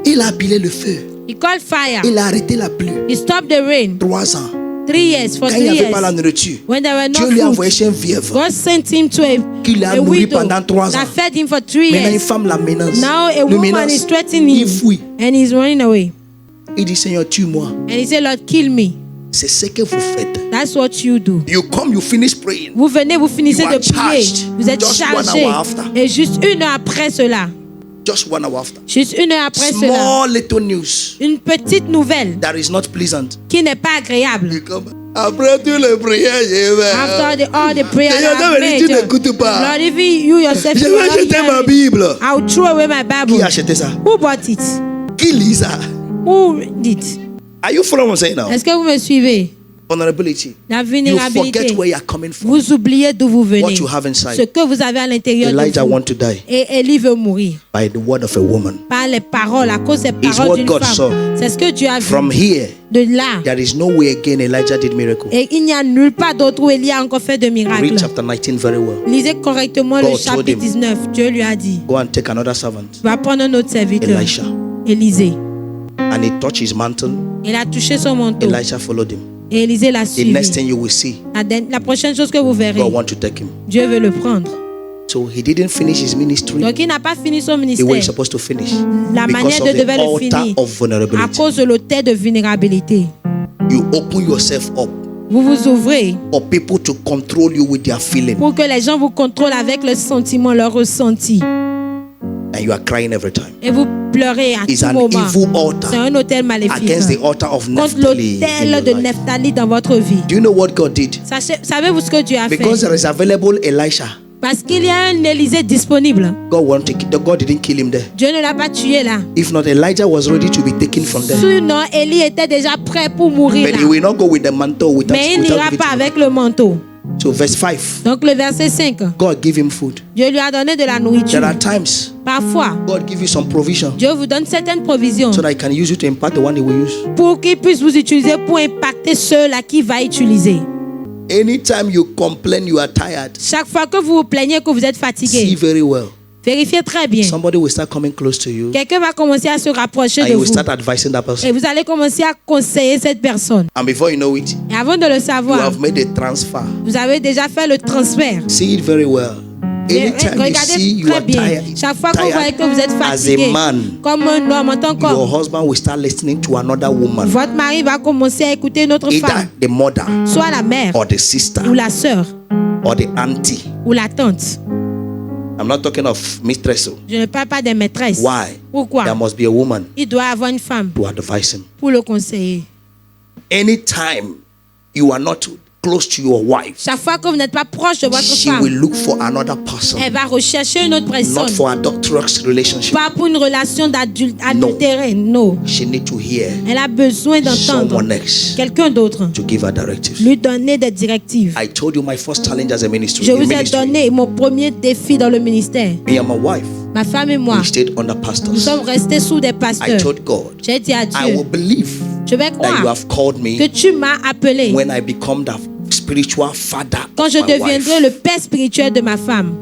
Il a habillé le feu. He called fire. Il a arrêté la pluie. He stopped the rain. 3 ans. 3 years. For Quand 3 il n'y avait pas la years. nourriture, When there were Dieu no lui a food. envoyé chez un vieuvre. God sent him to Qui l'a a nourri widow pendant 3 ans. that fed him for 3 Maintenant, une years. femme la menace. Now a Le woman menace. is threatening Il him fuit. and he's running away. Il dit, Seigneur, tue-moi. And he said, Lord, kill me. C'est ce que vous faites. That's what you do. You come, you finish praying. Vous venez, vous finissez You de are prier. charged. Vous êtes Just 1 chargé. hour after. Et juste 1 heure après cela. Just 1 hour after. Juste 1 heure après cela. Small little news Une petite nouvelle that is not pleasant. qui n'est pas agréable. You come. Après toutes les prières, j'ai After all the prayers Seigneur, I've tu made, n'écoutes pas. Lord, even you yourself, Je you will vais not jeter hear ma me. Bible. I'll throw away my Qui Bible. a acheté ça? Who bought it? Qui lit ça? Who read it? Are you following what I'm saying now? Est-ce que vous me suivez? Vulnerability. La You vulnérabilité. forget where you are coming from. Vous oubliez d'où vous venez. What you have inside. Ce que vous avez à l'intérieur de Elijah vous. want to die Et Élie veut mourir. by the word of a woman. Par les paroles, à cause des what paroles d'une God saw. femme. C'est ce que Dieu a vu. From here, De là. there is no way again Elijah did miracle. Et il n'y a nulle part d'autre où Élie a encore fait de miracles. Read chapter 19 very well. Lisez correctement God le told chapitre him. 19. Dieu lui a dit, Go and take another servant, va prendre un autre serviteur. Elisha. Élisée. And he touched his mantle. Il a touché son manteau. Elisha followed him. Et Élisée l'a The suivi. next thing you will see, La prochaine chose que vous verrez, God want to take him. Dieu veut le prendre. So he didn't finish his ministry Donc il n'a pas fini son the way ministère. he's supposed to finish. La Because manière of de the devait le altar finir. of À vulnerability. cause de l'autel de vulnérabilité. You open yourself up Vous vous ouvrez for people to control you with their feeling. pour que les gens vous contrôlent avec le sentiment, leur ressenti. and you are crying every time. et vous pleurez à It's tout an moment. evil C'est altar un autel maléfique against the altar of contre Naphtali in l'autel your de life. Nephtali dans votre vie. Do you know what God did? Savez-vous ce que Dieu a Because fait? there is available Elisha. Parce qu'il y a un Élisée disponible. God didn't kill him there. Dieu ne l'a pas tué là. If not, Elijah was ready to be taken from there. Sinon, Élie était déjà prêt pour mourir But là. he will not go with the mantle without, Mais il without n'ira giving pas it to avec le manteau. God. So verse 5, Donc le verset 5, God give him food. Dieu lui a donné de la nourriture. There are times Parfois, God give you some provision Dieu vous donne certaines provisions so that he can use you to impart the one he will use. pour qu'il puisse vous utiliser pour impacter ceux-là qui va utiliser. Anytime you complain you are tired, Chaque fois que vous vous plaignez que vous êtes see fatigué, very well. vérifiez très bien. Somebody will start coming close to you Quelqu'un va commencer à se rapprocher and de you vous. will start advising that Et person. vous allez commencer à conseiller cette personne. And before you know it, Et avant de le you savoir, have made a transfer. vous avez déjà fait le transfert. See it very well. Anytime you see Regardez you très are bien. tired, Chaque fois que vous voyez que vous êtes as a fatigué, man, comme un homme en tant your qu'homme, husband will start listening to another woman, votre mari va commencer à écouter une autre either femme, the mother soit la mère, or the sister ou la sœur, or the auntie. ou la tante. I'm not talking of mistress. Je ne parle pas des maîtresses. Why? Pourquoi? There must be a woman Il doit avoir une femme to advise him. pour le conseiller. Anytime you are not close to your wife, Chaque fois que vous n'êtes pas proche de votre she will femme, look for another person, elle va rechercher une autre not personne. for adulterous relationship. Pas pour une relation adultérée, non. She need to hear Elle a besoin d'entendre someone else quelqu'un d'autre to give her directives. lui donner des directives. I told you my first challenge as a ministry. Je in vous ai ministry. donné mon premier défi dans le ministère. Me and my wife, Ma femme et moi, we stayed under nous pastors. sommes restés sous des I pasteurs. told God, J'ai dit à I will Dieu, believe je vais that you croire have called que me tu m'as appelé when I become the spiritual father quand of je my wife. deviendrai le père spirituel de ma femme.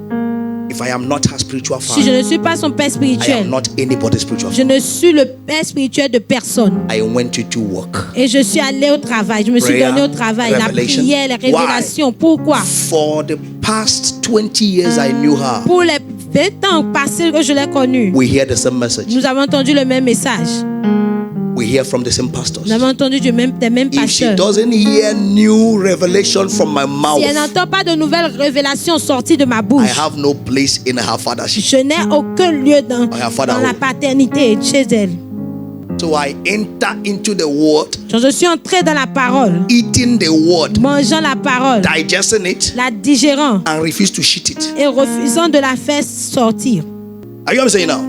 If I am not her spiritual Si je father, ne suis pas son père I am spirituel, not anybody's spiritual je father. ne suis le père spirituel de personne. I went to do work. Et je suis allé au travail. Je me suis Prayer, donné au travail. La revelation. prière, les révélations. Pourquoi? For the past 20 years I knew her. Pour les 20 ans passés que je l'ai connue, We hear the same message. nous avons entendu le même message. We hear from the same pastors. Nous avons entendu des mêmes If she pasteurs. doesn't hear new revelation from my Si elle mouth, n'entend pas de nouvelles révélations sorties de ma I bouche, have no place in her fathership. je n'ai aucun lieu dans fatherhood. la paternité chez elle. So I enter into the word, Donc, je suis entré dans la parole, eating the word, mangeant la parole, digesting it, la digérant and refuse to shit it. et refusant de la faire sortir. Are you saying now?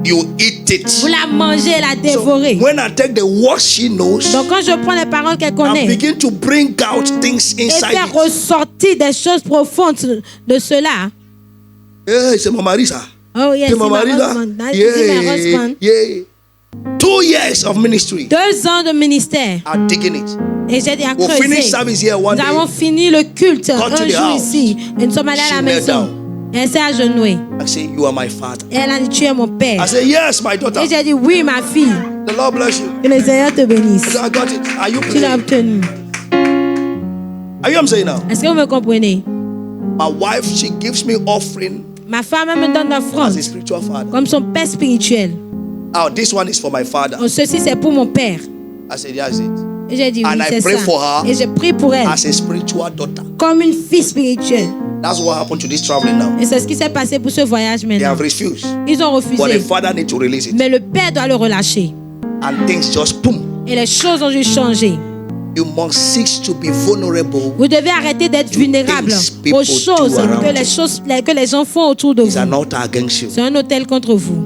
You eat it. Vous la mangez et la So dévorez. when I take the word she knows Donc quand je prends les paroles qu'elle and connaît begin to bring out things et inside faire it. ressortir des choses profondes de cela. Hey, c'est mon mari ça. Oh yes, C'est mon mari ça. my husband. Yeah. 2 years of ministry 2 ans de ministère. are digging it. Et j'ai dit à We'll finish creuser. service here one Nous avons day. fini le culte Go to un the jour house. ici. Et nous sommes allés à la She knelt maison. down. Et elle s'est agenouée. I say, you are my father. Et elle a dit, tu es mon I père. say, yes, my daughter. Et j'ai dit, oui, ma fille. The Lord bless you. Que le Seigneur te I bénisse. said, I got it. Are you Tu l'as praying? obtenu. Are you saying now? Est-ce que vous me comprenez? My wife, she gives me offering Ma femme elle me donne as l'offrande a spiritual father. comme son père spirituel. Oh, this one is for my father. Oh, ceci, c'est pour mon père. I said, yes, it. Et j'ai dit, oui, And I c'est pray ça. for her Et je prie pour elle As a spiritual daughter. comme une fille spirituelle. That's what happened to this traveling now. Et c'est ce qui s'est passé pour ce voyage They maintenant. have refused. Ils ont But the refusé. father needs to release it. Mais le père doit le relâcher. And things just boom. Et les choses ont dû changer. You must cease to be vulnerable. Vous devez arrêter d'être vulnérable aux choses do around que les gens font autour de It's vous. an altar against you. C'est un hôtel contre vous.